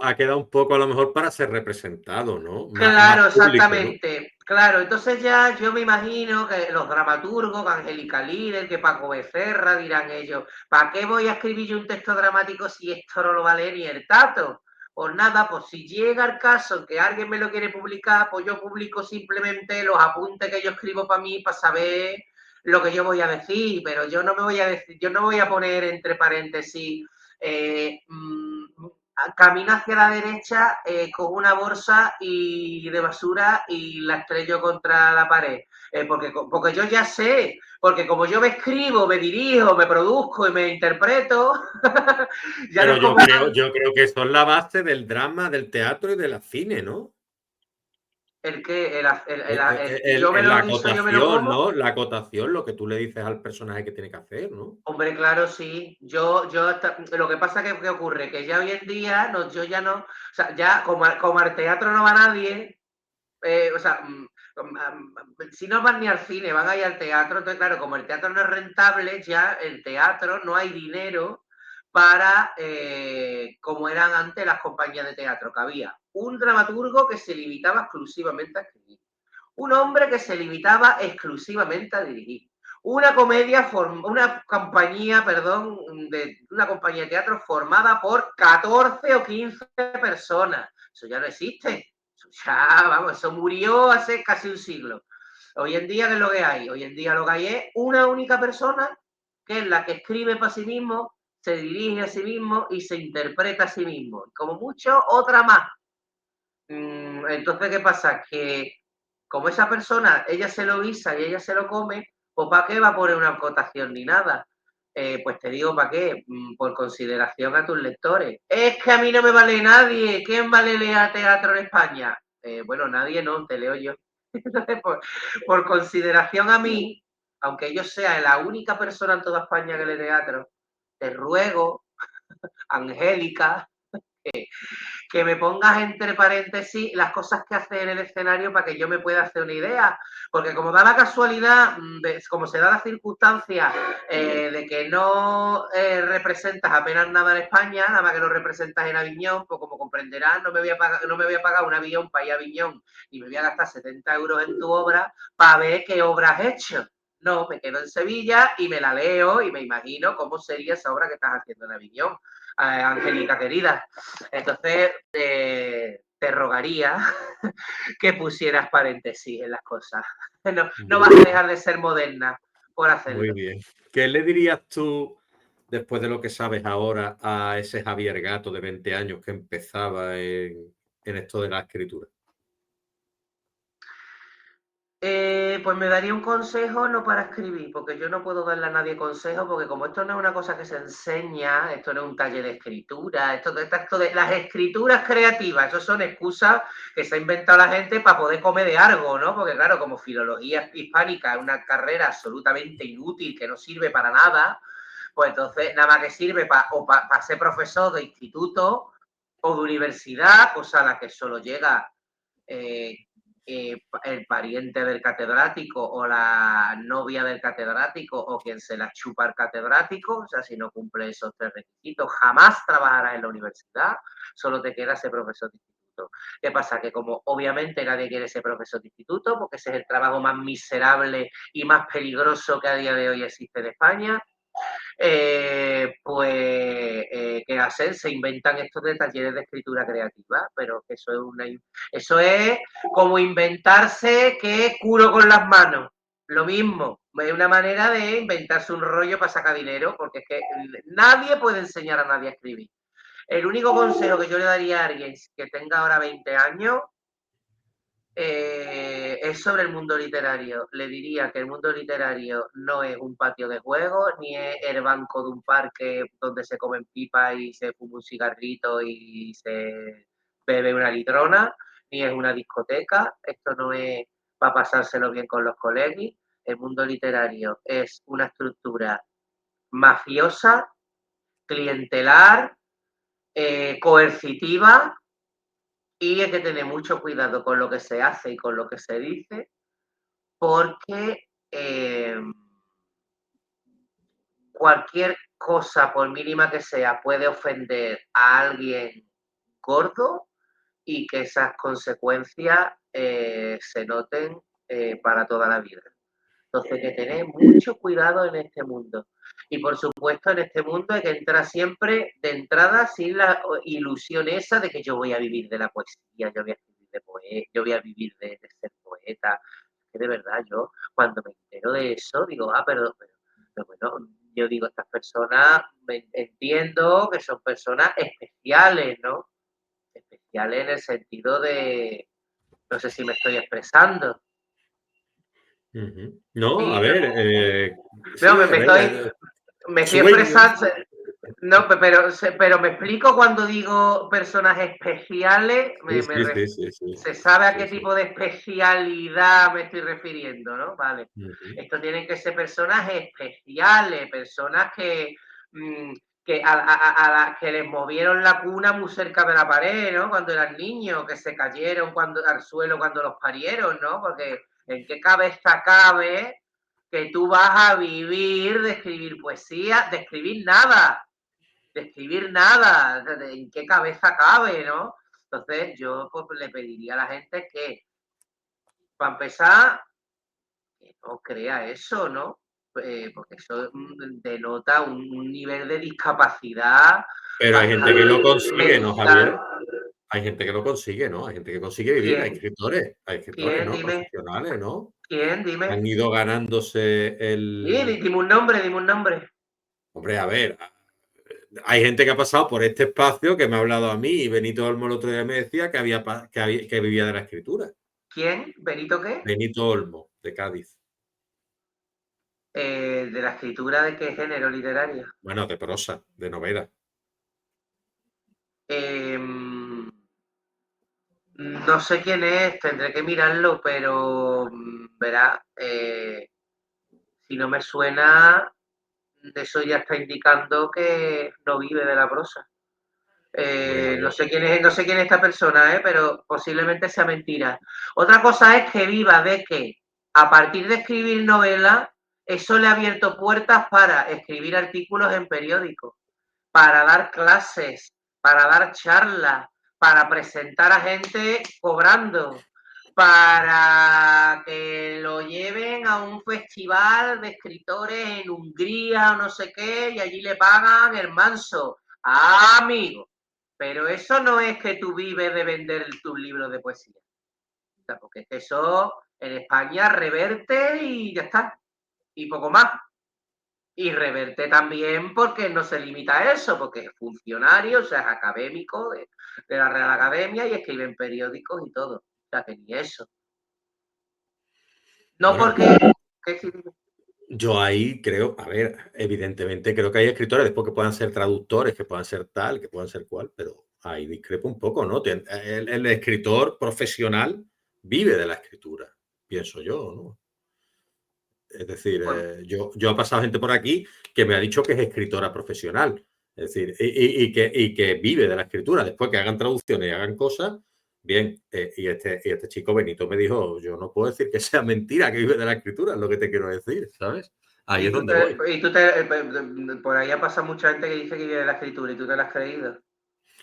Ha quedado un poco a lo mejor para ser representado, ¿no? Más Claro, público, ¿no? exactamente. Claro, entonces ya yo me imagino que los dramaturgos, que Angélica Líder, que Paco Becerra, dirán ellos, ¿para qué voy a escribir yo un texto dramático si esto no lo va a leer ni el tato? Pues nada, pues si llega el caso que alguien me lo quiere publicar, pues yo publico simplemente los apuntes que yo escribo para mí, para saber lo que yo voy a decir, pero yo no me voy a decir, yo no voy a poner entre paréntesis eh, camina hacia la derecha con una bolsa de basura y la estrello contra la pared. Porque yo ya sé, porque como yo me escribo, me dirijo, me produzco y me interpreto, ya no Pero es como una... yo creo que eso es la base del drama, del teatro y del cine, ¿no? El que yo me En lo la guiso, yo me lo acotación, como. ¿no? La acotación, lo que tú le dices al personaje que tiene que hacer, ¿no? Hombre, claro, sí. Lo que pasa que ocurre, que ya hoy en día, no, yo ya no, o sea, ya como al teatro no va nadie, o sea, si no van ni al cine, van ahí al teatro, entonces claro, como el teatro no es rentable, ya el teatro no hay dinero para, como eran antes las compañías de teatro, que había un dramaturgo que se limitaba exclusivamente a escribir, un hombre que se limitaba exclusivamente a dirigir, una compañía, perdón, una compañía de teatro formada por 14 o 15 personas. Eso ya no existe. Eso ya, vamos, eso murió hace casi un siglo. Hoy en día, ¿qué es lo que hay? Hoy en día lo que hay es una única persona que es la que escribe para sí mismo, se dirige a sí mismo y se interpreta a sí mismo. Como mucho, otra más. Entonces, ¿qué pasa? Que como esa persona, ella se lo guisa y ella se lo come, pues ¿para qué va a poner una acotación ni nada? Pues te digo, ¿para qué? Por consideración a tus lectores. Es que a mí no me vale nadie. ¿Quién vale leer teatro en España? Bueno, nadie no, te leo yo. Entonces, por consideración a mí, aunque yo sea la única persona en toda España que lee teatro, te ruego, Angélica, que me pongas entre paréntesis las cosas que hace en el escenario para que yo me pueda hacer una idea. Porque como da la casualidad, como se da la circunstancia de que no representas apenas nada en España, nada más que lo representas en Aviñón, pues como comprenderás, no me voy a pagar un avión para ir a Aviñón y me voy a gastar 70 euros en tu obra para ver qué obra has hecho. No, me quedo en Sevilla y me la leo y me imagino cómo sería esa obra que estás haciendo en Aviñón, Angélica querida. Entonces, te rogaría que pusieras paréntesis en las cosas. No vas Muy a bien, dejar de ser moderna por muy hacerlo. bien. ¿Qué le dirías tú, después de lo que sabes ahora, a ese Javier Gato de 20 años que empezaba en esto de la escritura? Pues me daría un consejo no para escribir, porque yo no puedo darle a nadie consejo, porque como esto no es una cosa que se enseña, esto no es un taller de escritura, esto de las escrituras creativas, eso son excusas que se ha inventado la gente para poder comer de algo, ¿no? Porque claro, como filología hispánica es una carrera absolutamente inútil, que no sirve para nada, pues entonces nada más que sirve para ser profesor de instituto o de universidad, cosa a la que solo llega eh, el pariente del catedrático o la novia del catedrático o quien se la chupa al catedrático, o sea, si no cumple esos tres requisitos, jamás trabajarás en la universidad, solo te queda ser profesor de instituto. ¿Qué pasa? Que como obviamente nadie quiere ser profesor de instituto, porque ese es el trabajo más miserable y más peligroso que a día de hoy existe en España, ¿qué hacen? Se inventan estos de talleres de escritura creativa, pero eso es como inventarse que curo con las manos. Lo mismo, es una manera de inventarse un rollo para sacar dinero, porque es que nadie puede enseñar a nadie a escribir. El único consejo que yo le daría a alguien que tenga ahora 20 años es sobre el mundo literario. Le diría que el mundo literario no es un patio de juegos, ni es el banco de un parque donde se comen pipas y se fuma un cigarrito y se bebe una litrona, ni es una discoteca. Esto no es para pasárselo bien con los colegas. El mundo literario es una estructura mafiosa, clientelar, coercitiva, y hay que tener mucho cuidado con lo que se hace y con lo que se dice, porque cualquier cosa, por mínima que sea, puede ofender a alguien gordo y que esas consecuencias se noten para toda la vida. Entonces hay que tener mucho cuidado en este mundo. Y por supuesto, en este mundo hay que entrar siempre de entrada sin la ilusión esa de que yo voy a vivir de la poesía, yo voy a vivir de yo voy a vivir de ser poeta. Que de verdad, yo cuando me entero de eso, digo, pero bueno, yo digo, estas personas, entiendo que son personas especiales, ¿no? Especiales en el sentido de, no sé si me estoy expresando. No, a Y ver, no, sí, a ver, me estoy sueños. expresando. No, pero me explico cuando digo personas especiales, Sí, sí, sí, sí, sí, se sabe a sí, qué sí. tipo de especialidad me estoy refiriendo, ¿no? Vale. Ujú. Esto tienen que ser personas especiales, personas mm, que a las que les movieron la cuna muy cerca de la pared, ¿no? Cuando eran niños, que se cayeron al suelo cuando los parieron, ¿no? Porque ¿en qué cabeza cabe que tú vas a vivir de escribir poesía, de escribir nada, en qué cabeza cabe, ¿no? Entonces yo pues, le pediría a la gente que, para empezar, que no crea eso, ¿no? Porque eso denota un nivel de discapacidad Pero hay gente que lo bastante consigue, ¿no, mental. Javier? Hay gente que lo consigue, ¿no? Hay gente que consigue vivir, ¿Quién? hay escritores, ¿Quién? ¿no? Dime. Profesionales, ¿no? ¿Quién? Han Dime. ido ganándose Sí, el... dime un nombre, dime un nombre. Hombre, a ver, hay gente que ha pasado por este espacio que me ha hablado a mí y Benito Olmo el otro día me decía que vivía de la escritura. ¿Quién? ¿Benito qué? Benito Olmo, de Cádiz. De la escritura de qué género literario. Bueno, de prosa, de novela. Em, no sé quién es, tendré que mirarlo, pero verá, si no me suena, eso ya está indicando que no vive de la prosa. Hombre, a No ver. sé quién es, no sé quién es esta persona, pero posiblemente sea mentira. Otra cosa es que viva de que a partir de escribir novelas, eso le ha abierto puertas para escribir artículos en periódicos, para dar clases, para dar charlas, para presentar a gente cobrando, para que lo lleven a un festival de escritores en Hungría o no sé qué, y allí le pagan el manso. Ah, amigo, pero eso no es que tú vives de vender tus libros de poesía. O sea, porque eso en España reverte y ya está. Y poco más. Y reverte también porque no se limita a eso, porque es funcionario, o sea, es académico de la Real Academia y escribe en periódicos y todo. O sea, que ni eso. No Bueno, porque... yo ahí creo, a ver, evidentemente creo que hay escritores después que puedan ser traductores, que puedan ser tal, que puedan ser cual, pero ahí discrepo un poco, ¿no? El escritor profesional vive de la escritura, pienso yo, ¿no? Es decir, Pues, yo ha pasado gente por aquí que me ha dicho que es escritora profesional, es decir, y que vive de la escritura. Después que hagan traducciones y hagan cosas, bien. Y este chico Benito me dijo, yo no puedo decir que sea mentira que vive de la escritura, es lo que te quiero decir, ¿sabes? Ahí es donde voy. por ahí ha pasado mucha gente que dice que vive de la escritura y tú te la has creído,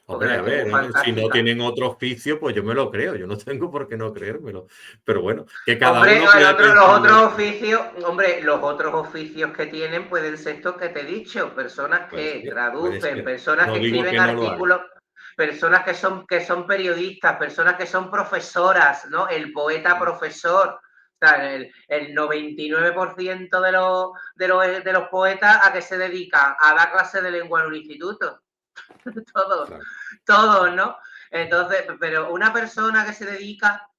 porque Hombre, la a gente es muy ver, si no fantástica. tienen otro oficio, pues yo me lo creo, yo no tengo por qué no creérmelo. Pero bueno, que cada Hombre, uno puede pensar lo que... los otros oficios que tienen pueden ser estos que te he dicho, personas Puede que ser, puede traducen, ser. personas No que digo escriben que no lo hagan. artículos, personas que son periodistas, personas que son profesoras, ¿no? El poeta profesor. O sea, el 99% de los poetas a que se dedican a dar clase de lengua en un instituto. Todos, Claro. todos, ¿no? Entonces, pero una persona que se dedica.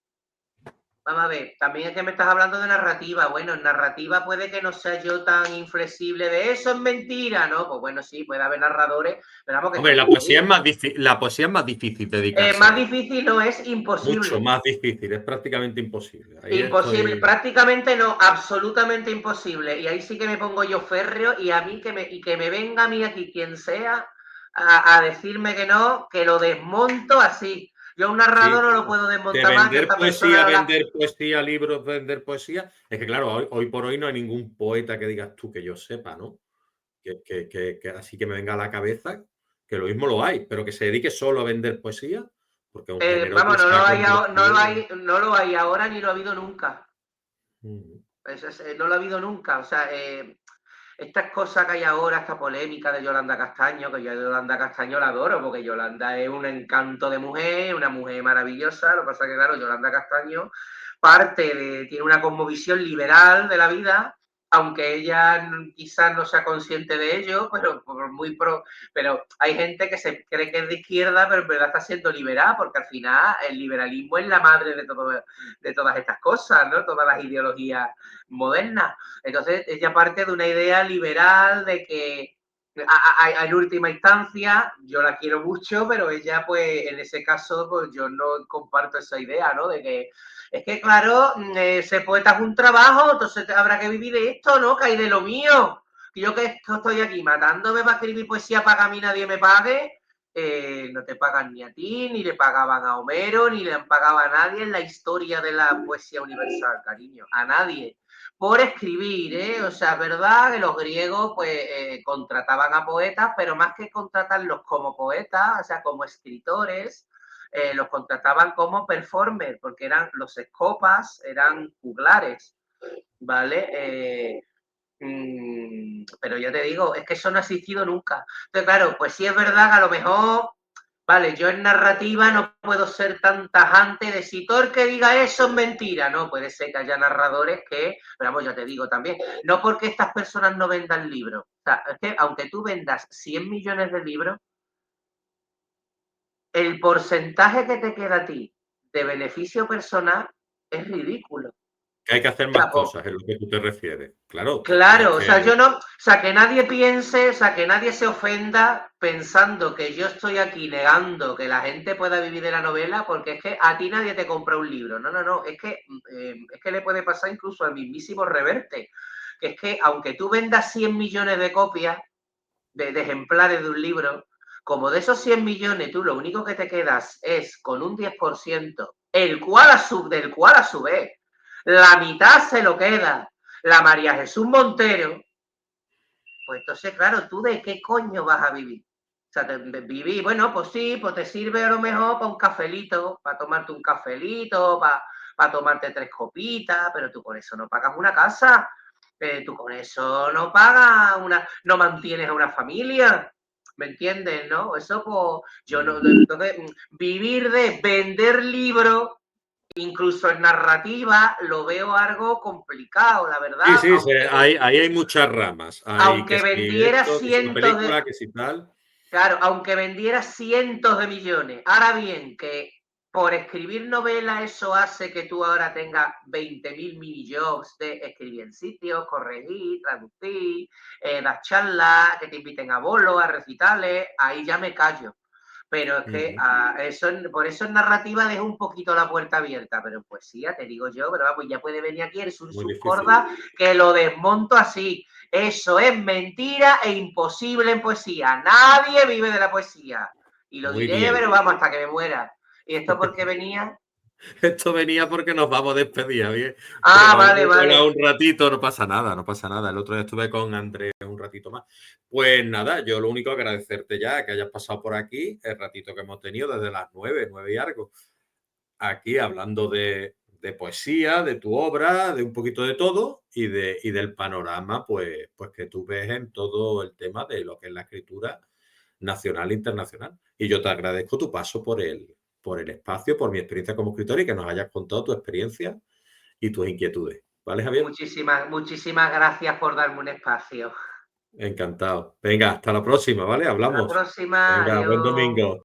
Vamos a ver, también es que me estás hablando de narrativa. Bueno, en narrativa puede que no sea yo tan inflexible de eso es mentira, ¿no? Pues bueno, sí, puede haber narradores, pero vamos que Hombre, tampoco es. la poesía es más difícil dedicarse Más a ella. difícil no es Mucho imposible. más difícil, es prácticamente imposible. Ahí Imposible, estoy. prácticamente no, absolutamente imposible. Y ahí sí que me pongo yo férreo y a mí que me venga a mí aquí quien sea a decirme que no, que lo desmonto así. Yo a un narrador Sí, no lo puedo de desmontar más, yo a esta persona no la... vender poesía, libros, vender poesía. Es que, claro, hoy por hoy no hay ningún poeta que digas tú que yo sepa, ¿no? que así que me venga a la cabeza, que lo mismo lo hay, pero que se dedique solo a vender poesía, porque es un género que Vamos, se ha convertido. no lo hay ahora ni lo ha habido nunca. Mm. No lo ha habido nunca. O sea, estas cosas que hay ahora, esta polémica de Yolanda Castaño, que yo a Yolanda Castaño la adoro, porque Yolanda es un encanto de mujer, una mujer maravillosa. Lo que pasa es que, claro, Yolanda Castaño tiene una cosmovisión liberal de la vida, aunque ella quizás no sea consciente de ello, pero hay gente que se cree que es de izquierda, pero en verdad está siendo liberal, porque al final el liberalismo es la madre de todas estas cosas, ¿no? Todas las ideologías modernas. Entonces, ella parte de una idea liberal de que en última instancia, yo la quiero mucho, pero ella, pues, en ese caso, pues yo no comparto esa idea, ¿no? De que es que, claro, ser poeta es un trabajo, entonces habrá que vivir de esto, ¿no? Que hay de lo mío. Yo que estoy aquí matándome para escribir poesía para que a mí nadie me pague, no te pagan ni a ti, ni le pagaban a Homero, ni le han pagado a nadie en la historia de la poesía universal, cariño, a nadie. Por escribir, ¿eh? O sea, es verdad que los griegos pues contrataban a poetas, pero más que contratarlos como poetas, o sea, como escritores, los contrataban como performers, porque eran los escopas, eran juglares, ¿vale? Pero yo te digo, es que eso no ha existido nunca. Entonces, claro, pues sí es verdad que a lo mejor, vale, yo en narrativa no puedo ser tan tajante de si todo el que diga eso es mentira, no, puede ser que haya narradores que, pero vamos, yo te digo también, no porque estas personas no vendan libros, o sea, es que aunque tú vendas 100 millones de libros, el porcentaje que te queda a ti de beneficio personal es ridículo. Que hay que hacer O más sea, cosas, es lo que tú te refieres. Claro, te tienes claro, o sea, que. yo no, o sea, que nadie piense, o sea, que nadie se ofenda pensando que yo estoy aquí negando que la gente pueda vivir de la novela, porque es que a ti nadie te compra un libro. No, no, no, es que le puede pasar incluso al mismísimo Reverte, que es que aunque tú vendas 100 millones de copias de ejemplares de un libro, como de esos 100 millones tú lo único que te quedas es con un 10%, del cual a su vez la mitad se lo queda la María Jesús Montero, pues entonces, claro, ¿tú de qué coño vas a vivir? O sea, vivir, bueno, pues sí, pues te sirve a lo mejor para un cafelito, para tomarte un cafelito, para tomarte 3 copitas, pero tú con eso no pagas una casa, tú con eso no pagas no mantienes a una familia, ¿me entiendes? ¿No? Eso, pues, yo no, entonces, vivir de vender libros incluso en narrativa lo veo algo complicado, la Sí, verdad, sí, ahí hay muchas ramas. Hay que aunque si vendiera esto, que si la cientos película, que si tal. claro, aunque vendiera cientos de millones. Ahora bien, que por escribir novelas eso hace que tú ahora tengas 20.000 minijobs de escribir en sitios, corregir, traducir, dar charlas, que te inviten a bolos, a recitales, ahí ya me callo. Pero es que por eso en narrativa dejo un poquito la puerta abierta, pero en poesía, te digo yo, pero vamos, ya puede venir aquí el Muy Sursus difícil. Corda, que lo desmonto así. Eso es mentira e imposible en poesía. Nadie vive de la poesía. Y lo Muy diré, bien. pero vamos, hasta que me muera. ¿Y esto por qué venía? Esto venía porque nos vamos a despedir, bien. Que Ah, nos vale, hemos volado vale. un ratito, no pasa nada, no pasa nada. El otro día estuve con Andrés un ratito más. Pues nada, yo lo único agradecerte ya que hayas pasado por aquí el ratito que hemos tenido desde las 9 y algo, aquí hablando de poesía, de tu obra, de un poquito de todo y del panorama pues que tú ves en todo el tema de lo que es la escritura nacional e internacional. Y yo te agradezco tu paso por el espacio, por mi experiencia como escritor y que nos hayas contado tu experiencia y tus inquietudes. ¿Vale, Javier? Muchísimas gracias por darme un espacio. Encantado. Venga, hasta la próxima, ¿vale? Hasta la Hablamos. próxima. Venga, buen Adiós. domingo.